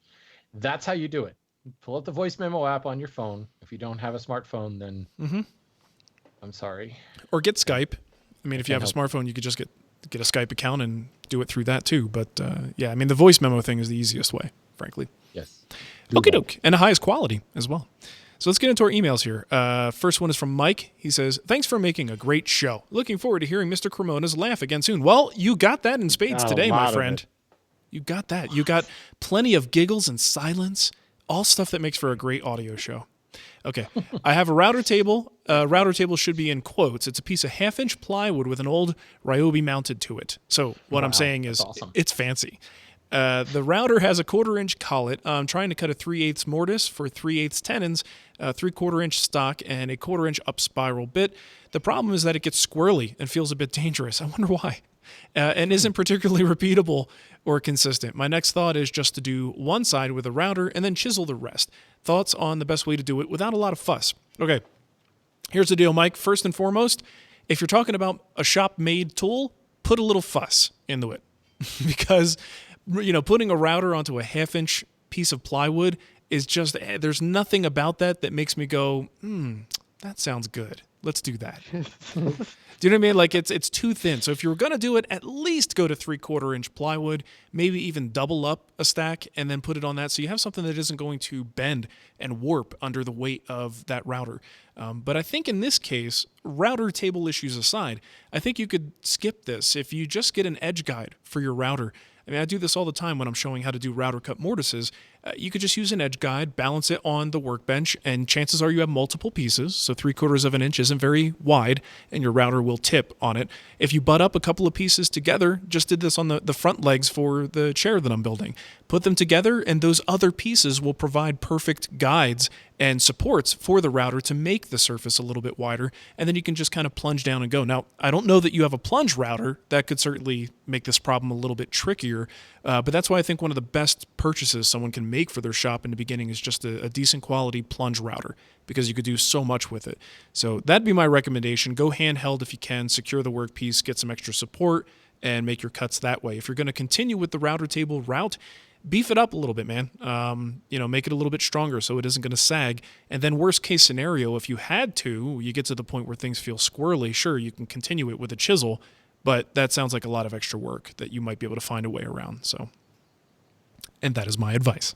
That's how you do it. Pull up the voice memo app on your phone. If you don't have a smartphone, then I'm sorry. Or get Skype. I mean, if you have a smartphone, you could just get a Skype account and do it through that too. But yeah, I mean, the voice memo thing is the easiest way, frankly. Yes. Okie doke. And the highest quality as well. So let's get into our emails here. First one is from Mike. He says, thanks for making a great show. Looking forward to hearing Mr. Cremona's laugh again soon. Well, you got that in spades today, my friend. You got that. You got plenty of giggles and silence. All stuff that makes for a great audio show. Okay. I have a router table. Router table should be in quotes. It's a piece of 1/2-inch plywood with an old Ryobi mounted to it. So what I'm saying is awesome. It's fancy. The router has a 1/4-inch collet. I'm trying to cut a 3/8 mortise for 3/8 tenons, 3/4-inch stock, and a 1/4-inch up spiral bit. The problem is that it gets squirrely and feels a bit dangerous. I wonder why. And isn't particularly repeatable or consistent. My next thought is just to do one side with a router and then chisel the rest. Thoughts on the best way to do it without a lot of fuss. Okay, here's the deal, Mike. First and foremost, if you're talking about a shop-made tool, put a little fuss into it. Because, putting a router onto a 1/2-inch piece of plywood is just, there's nothing about that makes me go, that sounds good. Let's do that. Do you know what I mean? Like it's too thin. So if you're going to do it, at least go to 3/4-inch plywood, maybe even double up a stack and then put it on that. So you have something that isn't going to bend and warp under the weight of that router. But I think in this case, router table issues aside, I think you could skip this. If you just get an edge guide for your router, I mean, I do this all the time when I'm showing how to do router cut mortises. You could just use an edge guide, balance it on the workbench, and chances are you have multiple pieces, so 3/4 of an inch isn't very wide, and your router will tip on it. If you butt up a couple of pieces together, just did this on the front legs for the chair that I'm building, put them together, and those other pieces will provide perfect guides and supports for the router to make the surface a little bit wider, and then you can just kind of plunge down and go. Now, I don't know that you have a plunge router. That could certainly make this problem a little bit trickier, but that's why I think one of the best purchases someone can make for their shop in the beginning is just a decent quality plunge router, because you could do so much with it. So that'd be my recommendation. Go handheld if you can, secure the workpiece, get some extra support, and make your cuts that way. If you're going to continue with the router table route, beef it up a little bit, man. Make it a little bit stronger so it isn't going to sag. And then worst case scenario, if you had to, you get to the point where things feel squirrely, sure, you can continue it with a chisel, but that sounds like a lot of extra work that you might be able to find a way around. So, and that is my advice.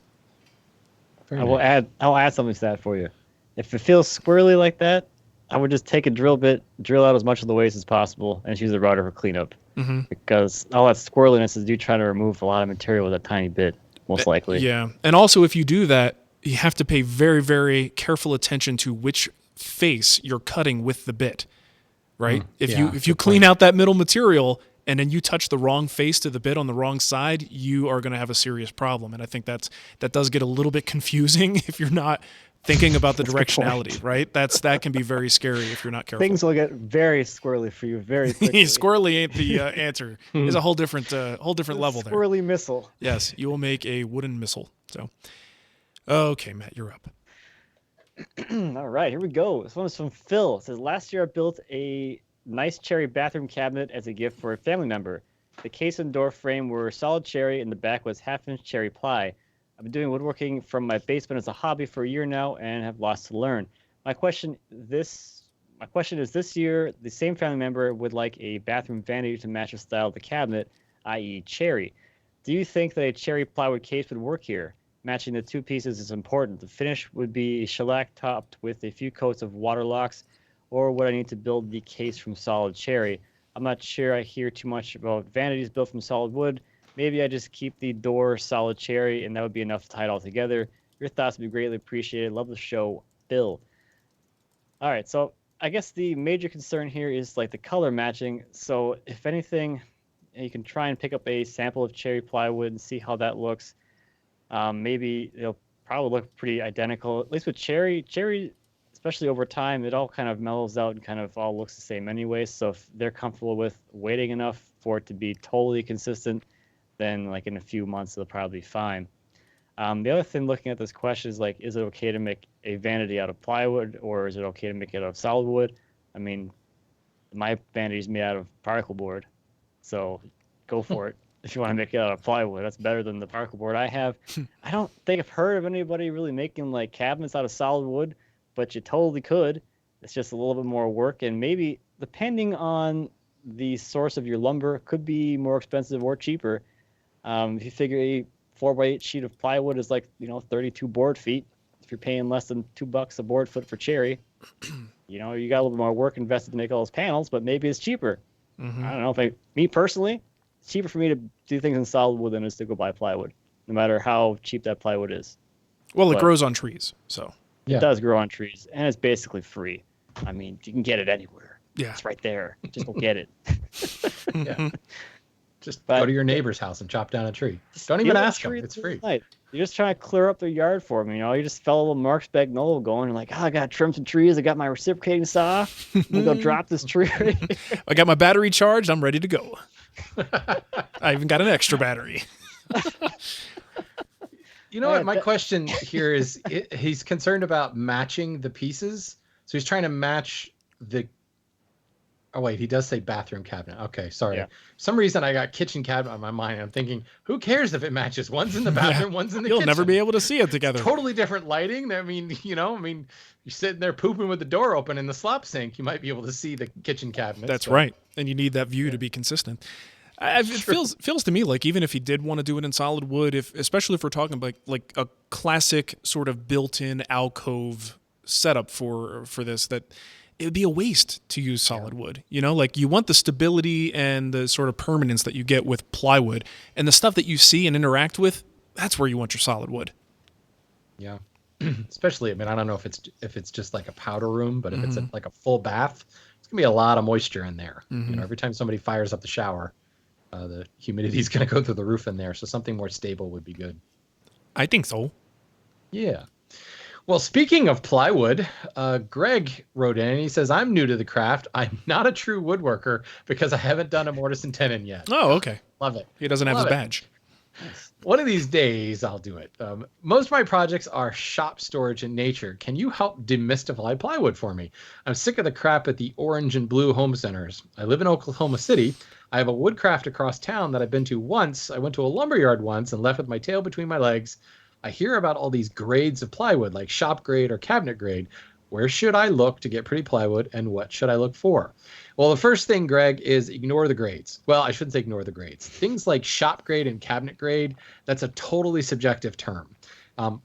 I'll add something to that for you. If it feels squirrely like that, I would just take a drill bit, drill out as much of the waste as possible, and just use the router for cleanup. Mm-hmm. Because all that squirreliness is you trying to remove a lot of material with a tiny bit, most likely. Yeah, and also if you do that, you have to pay very, very careful attention to which face you're cutting with the bit, right? If you clean out that middle material and then you touch the wrong face to the bit on the wrong side, you are going to have a serious problem. And I think that does get a little bit confusing if you're not thinking about the directionality, right? That can be very scary if you're not careful. Things will get very squirrely for you very quickly. Squirrely ain't the answer. There's a whole different level there. Squirrely missile. Yes, you will make a wooden missile. So, okay, Matt, you're up. All right, here we go. This one is from Phil. It says, last year I built a nice cherry bathroom cabinet as a gift for a family member. The case and door frame were solid cherry and the back was half-inch cherry ply. I've been doing woodworking from my basement as a hobby for a year now and have lots to learn. My question is this year, the same family member would like a bathroom vanity to match the style of the cabinet, i.e. cherry. Do you think that a cherry plywood case would work here? Matching the two pieces is important. The finish would be shellac topped with a few coats of waterlocks, or would I need to build the case from solid cherry? I'm not sure I hear too much about vanities built from solid wood. Maybe I just keep the door solid cherry, and that would be enough to tie it all together. Your thoughts would be greatly appreciated. Love the show, Bill. All right, so I guess the major concern here is like the color matching. So if anything, you can try and pick up a sample of cherry plywood and see how that looks. Maybe it'll probably look pretty identical, at least with cherry, especially over time, it all kind of mellows out and kind of all looks the same anyway. So if they're comfortable with waiting enough for it to be totally consistent, then like in a few months, they'll probably be fine. The other thing looking at this question is like, is it okay to make a vanity out of plywood or is it okay to make it out of solid wood? I mean, my vanity is made out of particle board, so go for it. If you want to make it out of plywood, that's better than the particle board I have. I don't think I've heard of anybody really making like cabinets out of solid wood, but you totally could. It's just a little bit more work, and maybe depending on the source of your lumber, it could be more expensive or cheaper. If you figure a 4x8 sheet of plywood is like 32 board feet, if you're paying less than $2 a board foot for cherry, you got a little bit more work invested to make all those panels, but maybe it's cheaper. Mm-hmm. I don't know. Me personally, it's cheaper for me to do things in solid wood than it is to go buy plywood, no matter how cheap that plywood is. Well, it grows on trees, so. It does grow on trees, and it's basically free. I mean, you can get it anywhere. Yeah. It's right there. Just go get it. Yeah. Just go to your neighbor's house and chop down a tree. Don't even ask them. It's free. You're just trying to clear up their yard for them. You just fell a little Mark's Magnolia going. You're like, I got to trim some trees. I got my reciprocating saw. I'm going to go drop this tree. I got my battery charged. I'm ready to go. I even got an extra battery. You know what? My question here is he's concerned about matching the pieces. So he's trying to match the... Oh, wait, he does say bathroom cabinet. Okay, sorry. Yeah. For some reason, I got kitchen cabinet on my mind. I'm thinking, who cares if it matches? One's in the bathroom, one's in the kitchen. You'll never be able to see it together. Totally different lighting. I mean, you're sitting there pooping with the door open in the slop sink. You might be able to see the kitchen cabinet. That's right. And you need that view to be consistent. It feels to me like even if he did want to do it in solid wood, especially if we're talking like a classic sort of built-in alcove setup for this, that it would be a waste to use solid wood. Like you want the stability and the sort of permanence that you get with plywood, and the stuff that you see and interact with, that's where you want your solid wood. Yeah. Especially, I don't know if it's just like a powder room, but if it's like a full bath, it's gonna be a lot of moisture in there. Mm-hmm. Every time somebody fires up the shower, the humidity is going to go through the roof in there. So something more stable would be good. I think so. Yeah. Well, speaking of plywood, Greg wrote in and he says, I'm new to the craft. I'm not a true woodworker because I haven't done a mortise and tenon yet. Oh, okay. Love it. He doesn't have his badge. One of these days, I'll do it. Most of my projects are shop storage in nature. Can you help demystify plywood for me? I'm sick of the crap at the orange and blue home centers. I live in Oklahoma City. I have a woodcraft across town that I've been to once. I went to a lumberyard once and left with my tail between my legs. I hear about all these grades of plywood, like shop grade or cabinet grade. Where should I look to get pretty plywood, and what should I look for? Well, the first thing, Greg, is ignore the grades. Well, I shouldn't say ignore the grades. Things like shop grade and cabinet grade, that's a totally subjective term.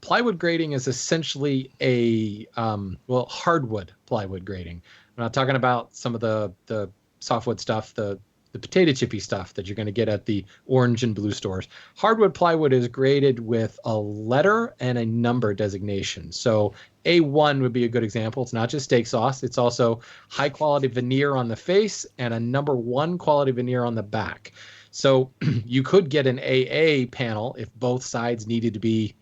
Plywood grading is essentially a, hardwood plywood grading. I'm not talking about some of the softwood stuff, the the potato chippy stuff that you're going to get at the orange and blue stores. Hardwood plywood is graded with a letter and a number designation. So A1 would be a good example. It's not just steak sauce. It's also high quality veneer on the face and a number 1 quality veneer on the back. So you could get an AA panel if both sides needed to be,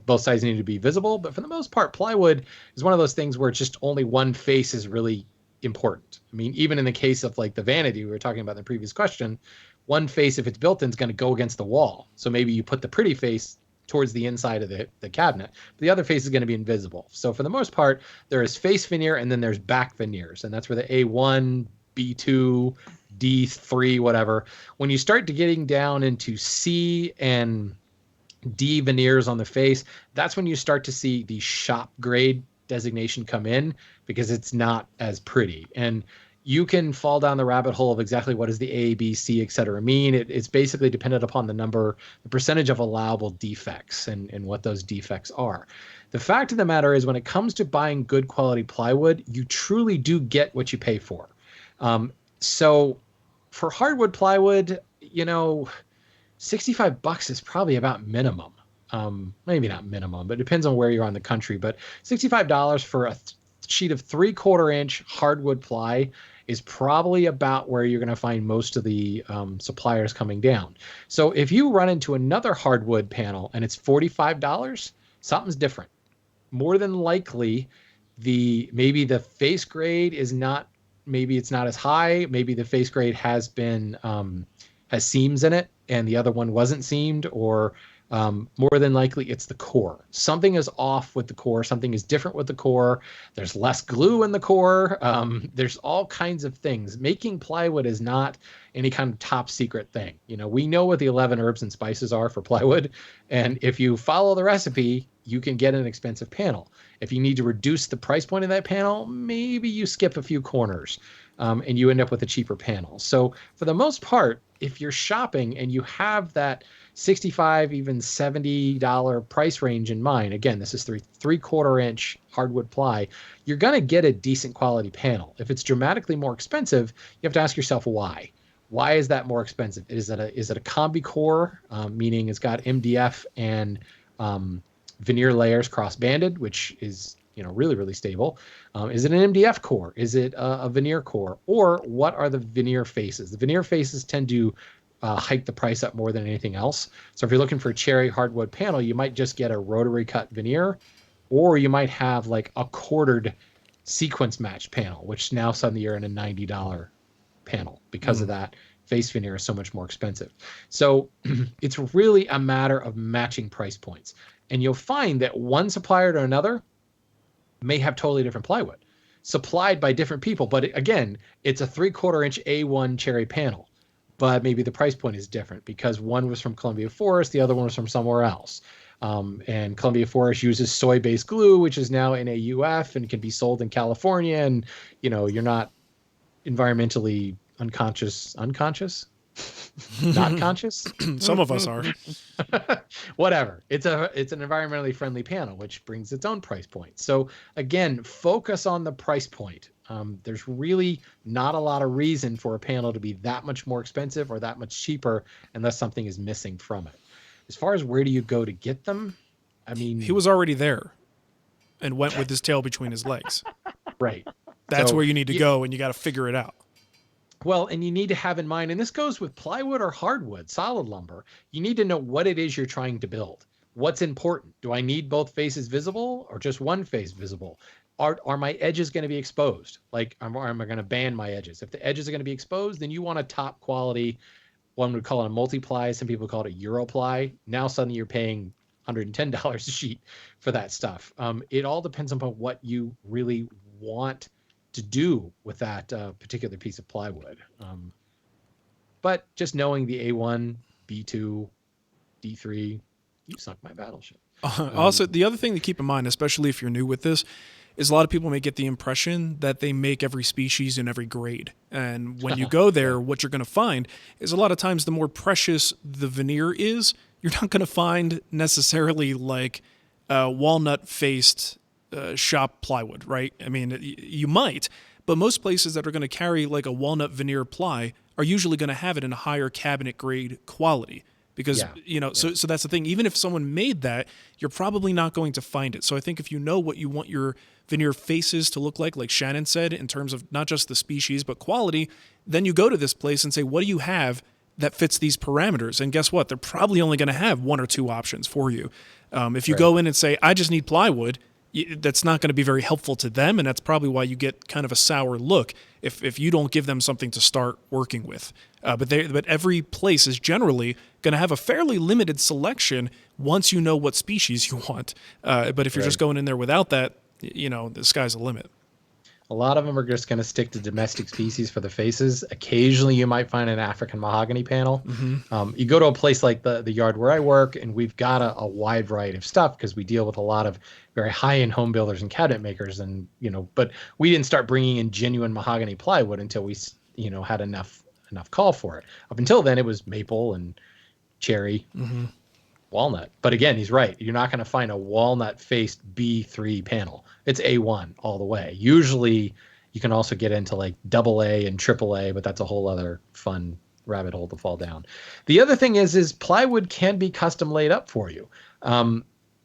both sides needed to be visible. But for the most part, plywood is one of those things where it's just only one face is really important. I mean, even in the case of like the Vanity we were talking about in the previous question, one face, if it's built in, is going to go against the wall. So maybe you put the pretty face towards the inside of the cabinet. But the other face is going to be invisible. So for the most part, there is face veneer and then there's back veneers. And that's where the A1, B2, D3, whatever. When you start to getting down into C and D veneers on the face, that's when you start to see the shop grade designation come in, because it's not as pretty. And you can fall down the rabbit hole of exactly what does the A, B, C, et cetera mean. It's basically dependent upon the percentage of allowable defects and what those defects are. The fact of the matter is, when it comes to buying good quality plywood, you truly do get what you pay for. So for hardwood plywood, $65 is probably about minimum. Maybe not minimum, but it depends on where you're on the country. But $65 for a sheet of 3/4 inch hardwood ply is probably about where you're going to find most of the suppliers coming down. So if you run into another hardwood panel and it's $45, something's different. More than likely, maybe the face grade is not, maybe it's not as high. Maybe the face grade has seams in it and the other one wasn't seamed, or more than likely it's the core. Something is off with the core. Something is different with the core. There's less glue in the core. There's all kinds of things. Making plywood is not any kind of top secret thing. We know what the 11 herbs and spices are for plywood. And if you follow the recipe, you can get an expensive panel. If you need to reduce the price point of that panel, maybe you skip a few corners and you end up with a cheaper panel. So for the most part, if you're shopping and you have that $65, even $70 price range in mind, again, this is 3/4 inch hardwood ply, you're going to get a decent quality panel. If it's dramatically more expensive, you have to ask yourself why. Why is that more expensive? Is it a combi core, meaning it's got MDF and veneer layers cross-banded, which is really, really stable? Is it an MDF core? Is it a veneer core? Or what are the veneer faces? The veneer faces tend to hike the price up more than anything else. So if you're looking for a cherry hardwood panel, you might just get a rotary cut veneer, or you might have like a quartered sequence matched panel, which now suddenly you're in a $90 panel because of that. Face veneer is so much more expensive. So it's really a matter of matching price points. And you'll find that one supplier to another may have totally different plywood supplied by different people. But again, it's a 3/4 inch A1 cherry panel, but maybe the price point is different because one was from Columbia Forest, the other one was from somewhere else. And Columbia Forest uses soy-based glue, which is now in AUF and can be sold in California. And, you're not environmentally unconscious, not conscious. Some of us are. Whatever. It's an environmentally friendly panel, which brings its own price point. So again, focus on the price point. There's really not a lot of reason for a panel to be that much more expensive or that much cheaper unless something is missing from it. As far as where do you go to get them? I mean, he was already there and went with his tail between his legs. Right. That's where you need to go, and you got to figure it out. Well, and you need to have in mind, and this goes with plywood or hardwood, solid lumber, you need to know what it is you're trying to build. What's important? Do I need both faces visible or just one face visible? Are my edges going to be exposed? Like, am I going to ban my edges? If the edges are going to be exposed, then you want a top quality, one would call it a multi-ply. Some people call it a Europly. Now suddenly you're paying $110 a sheet for that stuff. It all depends upon what you really want to do with that particular piece of plywood. But just knowing the A1, B2, D3, you sunk my battleship. Also, the other thing to keep in mind, especially if you're new with this, is a lot of people may get the impression that they make every species in every grade. And when you go there, what you're going to find is a lot of times the more precious the veneer is, you're not going to find necessarily like walnut-faced shop plywood, right? I mean, you might, but most places that are going to carry like a walnut veneer ply are usually going to have it in a higher cabinet grade quality. Because, so that's the thing. Even if someone made that, you're probably not going to find it. So I think if you know what you want your veneer faces to look like Shannon said, in terms of not just the species, but quality, then you go to this place and say, what do you have that fits these parameters? And guess what? They're probably only going to have one or two options for you. If you go in and say, I just need plywood, that's not going to be very helpful to them, and that's probably why you get kind of a sour look if you don't give them something to start working with. But every place is generally going to have a fairly limited selection once you know what species you want. But if you're just going in there without that, the sky's the limit. A lot of them are just going to stick to domestic species for the faces. Occasionally, you might find an African mahogany panel. You go to a place like the yard where I work, and we've got a wide variety of stuff because we deal with a lot of very high-end home builders and cabinet makers. And but we didn't start bringing in genuine mahogany plywood until we had enough call for it. Up until then, it was maple and cherry. Walnut. But again, he's right. You're not going to find a walnut-faced B3 panel. It's A1 all the way. Usually, you can also get into like AA and AAA, but that's a whole other fun rabbit hole to fall down. The other thing is plywood can be custom laid up for you.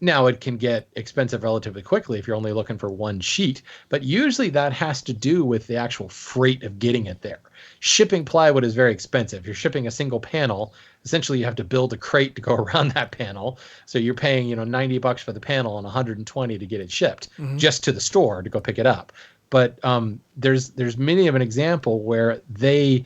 Now, it can get expensive relatively quickly if you're only looking for one sheet, but usually that has to do with the actual freight of getting it there. Shipping plywood is very expensive. If you're shipping a single panel, essentially you have to build a crate to go around that panel. So you're paying, $90 for the panel and $120 to get it shipped just to the store to go pick it up. But there's many of an example where the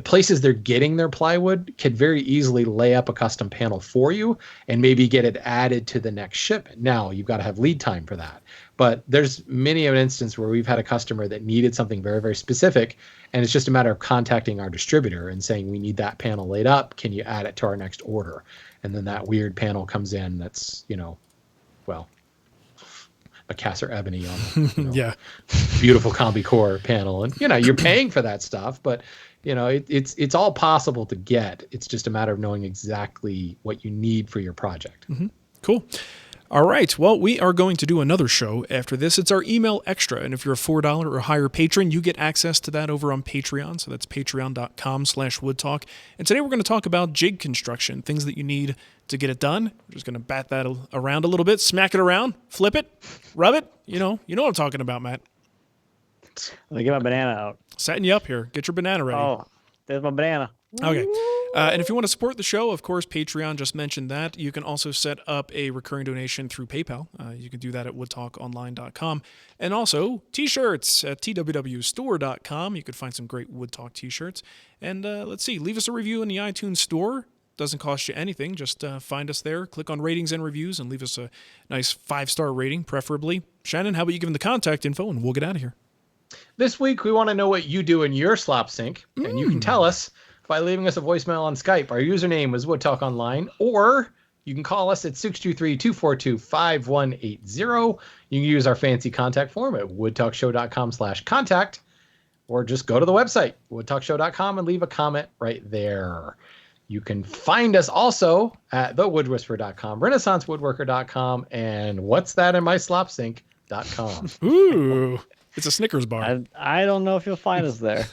places they're getting their plywood can very easily lay up a custom panel for you and maybe get it added to the next shipment. Now, you've got to have lead time for that. But there's many of an instance where we've had a customer that needed something very, very specific, and it's just a matter of contacting our distributor and saying, we need that panel laid up. Can you add it to our next order? And then that weird panel comes in that's, a Casser Ebony on beautiful combi core panel. And, you're paying for that stuff, but it's all possible to get. It's just a matter of knowing exactly what you need for your project. Cool. All right. Well, we are going to do another show after this. It's our email extra. And if you're a $4 or higher patron, you get access to that over on Patreon. So that's patreon.com/woodtalk. And today we're going to talk about jig construction, things that you need to get it done. We're just going to bat that around a little bit, smack it around, flip it, rub it. You know what I'm talking about, Matt. Let me get my banana out. Setting you up here. Get your banana ready. Oh, there's my banana. Okay. And if you want to support the show, of course, Patreon just mentioned that. You can also set up a recurring donation through PayPal. You can do that at woodtalkonline.com. And also, T-shirts at twwstore.com. You could find some great Wood Talk T-shirts. And let's see, leave us a review in the iTunes store. Doesn't cost you anything. Just find us there, click on ratings and reviews, and leave us a nice 5-star rating, preferably. Shannon, how about you give them the contact info, and we'll get out of here. This week, we want to know what you do in your slop sink, and you can tell us by leaving us a voicemail on Skype. Our username is Wood Talk Online, or you can call us at 623-242-5180. You can use our fancy contact form at woodtalkshow.com/contact, or just go to the website, woodtalkshow.com, and leave a comment right there. You can find us also at thewoodwhisperer.com, renaissancewoodworker.com, and what's that in my slop sink.com. Ooh. It's a Snickers bar. I don't know if you'll find us there.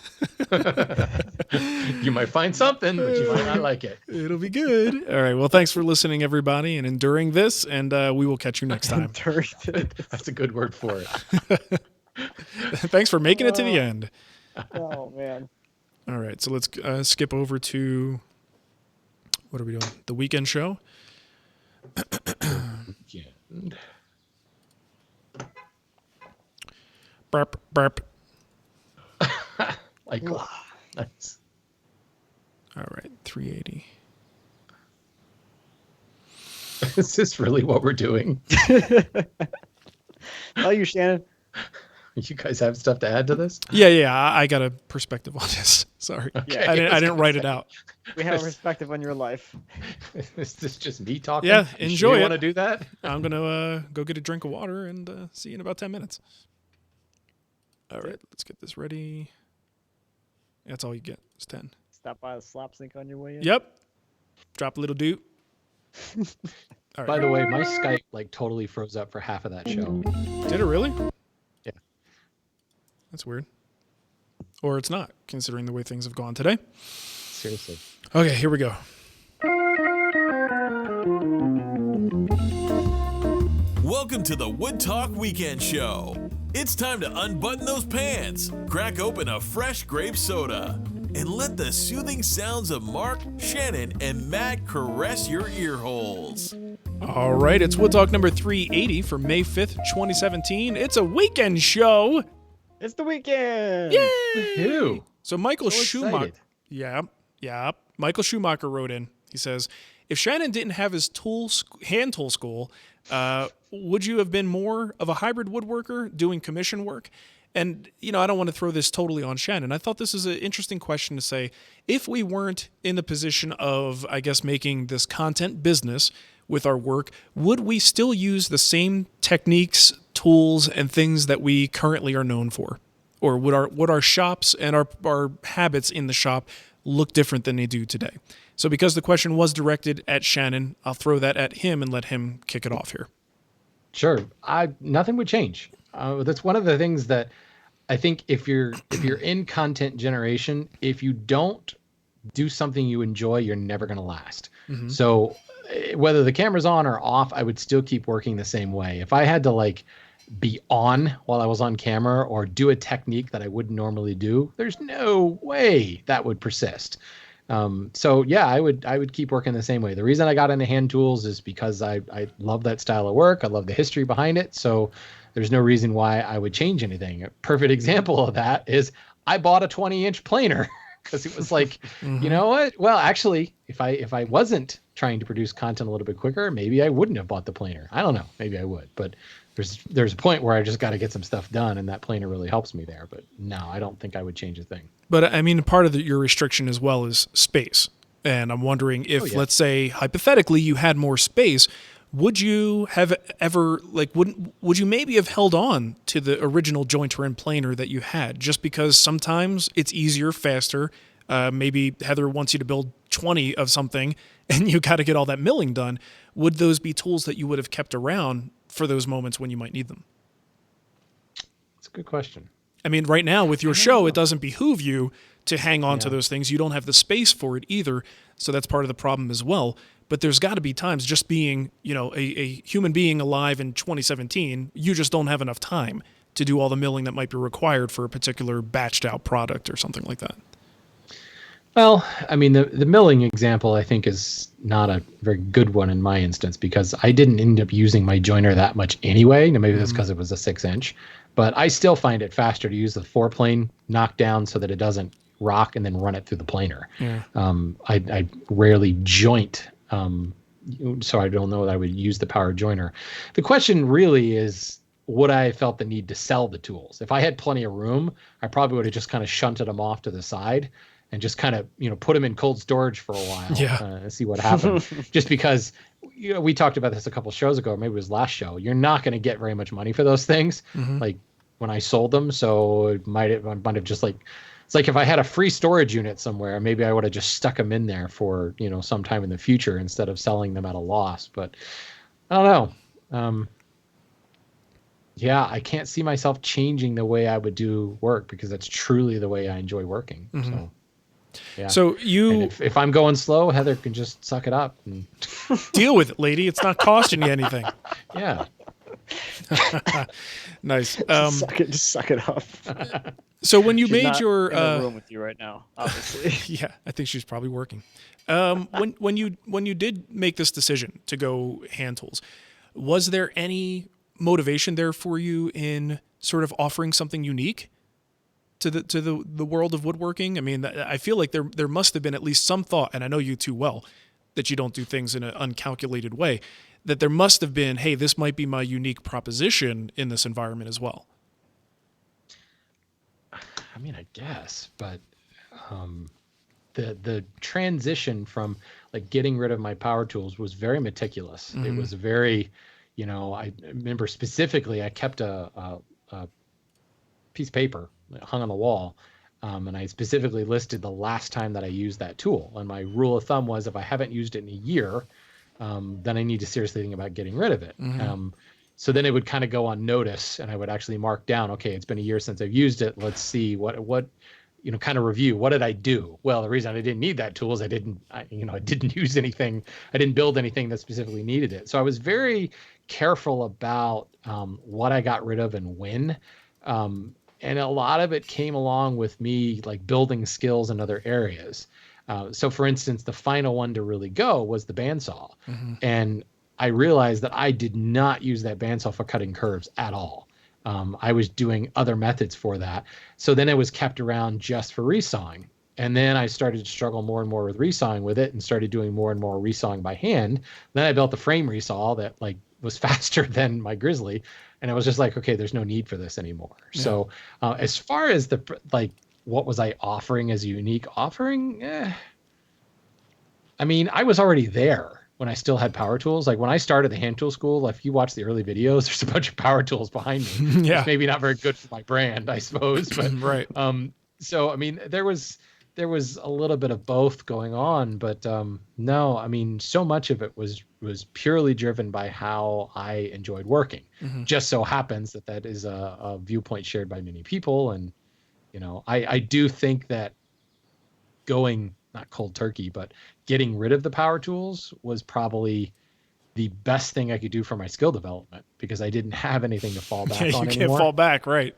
You might find something, but you might not like it. It'll be good. All right. Well, thanks for listening, everybody, and enduring this, and we will catch you next time. That's a good word for it. Thanks for making it to the end. Oh, man. All right. So let's skip over to, what are we doing? The weekend show? Weekend. Burp, burp. Nice. All right, 380. Is this really what we're doing? Oh, you, Shannon. You guys have stuff to add to this? Yeah. I got a perspective on this. Sorry. Okay. I didn't write it out. We have a perspective on your life. Is this just me talking? Yeah, enjoy it. You want to do that? I'm going to go get a drink of water and see you in about 10 minutes. All right, let's get this ready. That's all you get. It's 10. Stop by the slop sink on your way in. Yep. Drop a little doot. All right. By the way, my Skype totally froze up for half of that show. Did it really? Yeah. That's weird. or it's not, considering the way things have gone today. Seriously. Okay, here we go. Welcome to the Wood Talk Weekend Show. It's time to unbutton those pants, crack open a fresh grape soda, and let the soothing sounds of Mark, Shannon, and Matt caress your ear holes. All right, it's Wood Talk number 380 for May 5th, 2017. It's a weekend show. It's the weekend. Yay! Woohoo! So Michael So Schumacher. excited. Yeah. Michael Schumacher wrote in. He says, if Shannon didn't have his hand tool school, would you have been more of a hybrid woodworker doing commission work? And, I don't want to throw this totally on Shannon. I thought this is an interesting question to say. If we weren't in the position of, I guess, making this content business with our work, would we still use the same techniques, tools, and things that we currently are known for? Or would our shops and our habits in the shop look different than they do today? So because the question was directed at Shannon, I'll throw that at him and let him kick it off here. Sure. Nothing would change. That's one of the things that I think if you're in content generation, if you don't do something you enjoy, you're never going to last. Mm-hmm. So whether the camera's on or off, I would still keep working the same way. If I had to be on while I was on camera or do a technique that I wouldn't normally do, there's no way that would persist. So yeah, I would keep working the same way. The reason I got into hand tools is because I love that style of work. I love the history behind it. So there's no reason why I would change anything. A perfect example of that is I bought a 20-inch planer because it was like, you know what? Well, actually, if I wasn't trying to produce content a little bit quicker, maybe I wouldn't have bought the planer. I don't know. Maybe I would, but there's a point where I just got to get some stuff done, and that planer really helps me there. But no, I don't think I would change a thing. But I mean, part of your restriction as well is space. And I'm wondering if, let's say, hypothetically, you had more space, would you have ever, would you maybe have held on to the original jointer and planer that you had? Just because sometimes it's easier, faster. Maybe Heather wants you to build 20 of something, and you got to get all that milling done. Would those be tools that you would have kept around for those moments when you might need them? That's a good question. I mean, right now with your show, it doesn't behoove you to hang on to those things. You don't have the space for it either. So that's part of the problem as well. But there's got to be times, just being, a human being alive in 2017, you just don't have enough time to do all the milling that might be required for a particular batched out product or something like that. Well, I mean, the milling example, I think, is not a very good one in my instance because I didn't end up using my joiner that much anyway. Now, maybe that's because it was a 6-inch, but I still find it faster to use the 4-plane knockdown so that it doesn't rock and then run it through the planer. Yeah. I rarely joint, so I don't know that I would use the power joiner. The question really is, would I have felt the need to sell the tools? If I had plenty of room, I probably would have just kind of shunted them off to the side and just kind of, put them in cold storage for a while and see what happened. Just because, we talked about this a couple shows ago, maybe it was last show. You're not going to get very much money for those things, like when I sold them. So it might have just it's like if I had a free storage unit somewhere, maybe I would have just stuck them in there for, sometime in the future instead of selling them at a loss. But I don't know. Yeah, I can't see myself changing the way I would do work because that's truly the way I enjoy working. So. Yeah. So if I'm going slow, Heather can just suck it up and deal with it, lady. It's not costing you anything. Yeah. Nice. Just suck it up. So when you She's made not your in the room with you right now, obviously. yeah, I think she's probably working. When you did make this decision to go hand tools, was there any motivation there for you in sort of offering something unique to the world of woodworking? I mean, I feel like there must have been at least some thought, and I know you too well, that you don't do things in an uncalculated way, that there must have been, hey, this might be my unique proposition in this environment as well. I mean, I guess, but the transition from getting rid of my power tools was very meticulous. It was very, I remember specifically I kept a piece of paper hung on the wall, and I specifically listed the last time that I used that tool. And my rule of thumb was if I haven't used it in a year, then I need to seriously think about getting rid of it. So then it would kind of go on notice, and I would actually mark down, okay, it's been a year since I've used it. Let's see what kind of review, what did I do? Well, the reason I didn't need that tool is I didn't use anything. I didn't build anything that specifically needed it. So I was very careful about what I got rid of and when. And a lot of it came along with me like building skills in other areas. So for instance, the final one to really go was the bandsaw. And I realized that I did not use that bandsaw for cutting curves at all. I was doing other methods for that. So then it was kept around just for resawing. And then I started to struggle more and more with resawing with it and started doing more and more resawing by hand. Then I built the frame resaw that like was faster than my Grizzly. And I was just like, okay, there's no need for this anymore. Yeah. So as far as what was I offering as a unique offering? I mean, I was already there when I still had power tools. Like when I started the hand tool school, if you watch the early videos, there's a bunch of power tools behind me. Yeah. It's maybe not very good for my brand, I suppose, but right. So, I mean, there was a little bit of both going on, but no, I mean, so much of it was purely driven by how I enjoyed working. Just so happens that is a viewpoint shared by many people. And, I do think that going, not cold turkey, but getting rid of the power tools was probably the best thing I could do for my skill development because I didn't have anything to fall back on anymore. You can't fall back, right?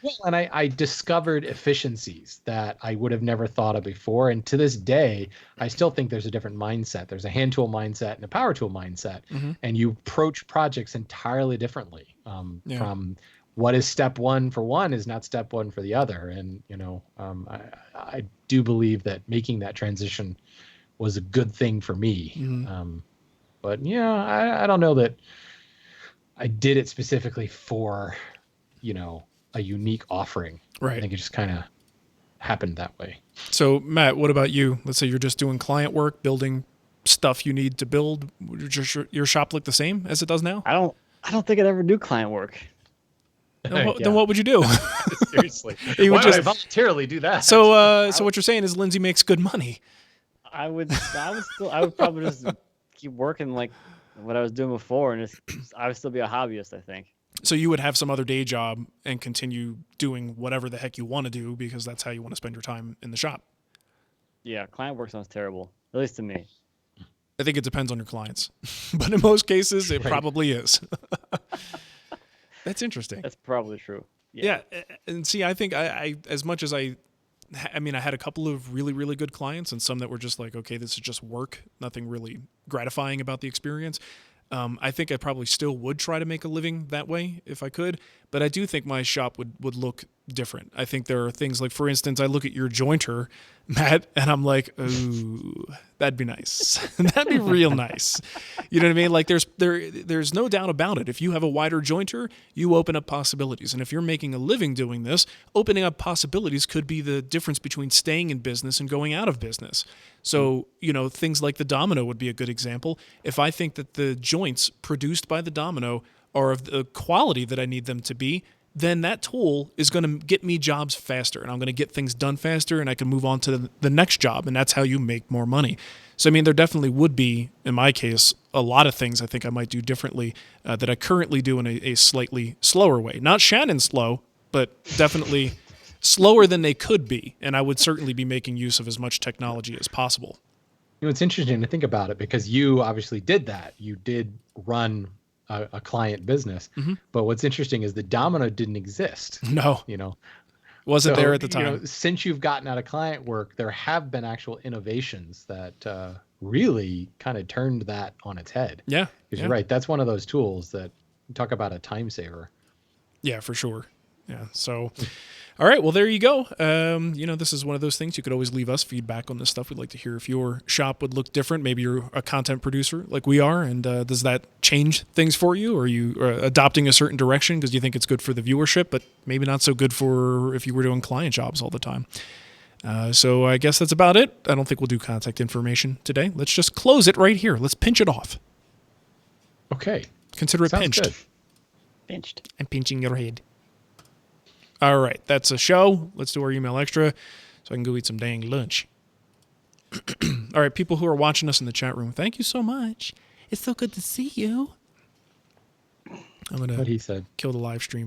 Well, and I discovered efficiencies that I would have never thought of before. And to this day, I still think there's a different mindset. There's a hand tool mindset and a power tool mindset. And you approach projects entirely differently. From what is step one for one is not step one for the other. And, I do believe that making that transition was a good thing for me. But yeah, I don't know that I did it specifically for, a unique offering. Right. I think it just kind of happened that way. So Matt, what about you? Let's say you're just doing client work, building stuff you need to build. Would your shop look the same as it does now? I don't think I'd ever do client work. Then what would you do? Seriously. You would Why would I voluntarily do that? So what you're saying is Lindsay makes good money. I would probably just keep working like what I was doing before, and I would still be a hobbyist, I think. So you would have some other day job and continue doing whatever the heck you want to do because that's how you want to spend your time in the shop. Yeah, client work sounds terrible, at least to me. I think it depends on your clients, but in most cases, it probably is. That's interesting. That's probably true. Yeah, and see, I think I as much as I had a couple of really, really good clients and some that were just like, okay, this is just work, nothing really gratifying about the experience. I think I probably still would try to make a living that way if I could, but I do think my shop would look different. I think there are things like, for instance, I look at your jointer, Matt, and I'm like, ooh, that'd be nice. That'd be real nice. You know what I mean? Like there's no doubt about it. If you have a wider jointer, you open up possibilities. And if you're making a living doing this, opening up possibilities could be the difference between staying in business and going out of business. So, things like the domino would be a good example. If I think that the joints produced by the domino are of the quality that I need them to be, then that tool is going to get me jobs faster, and I'm going to get things done faster, and I can move on to the next job, and that's how you make more money. So, there definitely would be, in my case, a lot of things I think I might do differently that I currently do in a slightly slower way. Not Shannon slow, but definitely slower than they could be, and I would certainly be making use of as much technology as possible. It's interesting to think about it because you obviously did that. You did run a client business, but what's interesting is the domino didn't exist. No, wasn't there at the time. Since you've gotten out of client work, there have been actual innovations that really kind of turned that on its head. Yeah, because you're right. That's one of those tools that talk about a time saver. Yeah, for sure. Yeah. So, all right. Well, there you go. This is one of those things you could always leave us feedback on this stuff. We'd like to hear if your shop would look different. Maybe you're a content producer like we are. And does that change things for you? Or are you adopting a certain direction because you think it's good for the viewership, but maybe not so good for if you were doing client jobs all the time? So I guess that's about it. I don't think we'll do contact information today. Let's just close it right here. Let's pinch it off. Okay. Consider it Sounds pinched. good. Pinched. I'm pinching your head. All right, that's a show. Let's do our email extra so I can go eat some dang lunch. All right, people who are watching us in the chat room, thank you so much. It's so good to see you. I'm going to kill the live stream.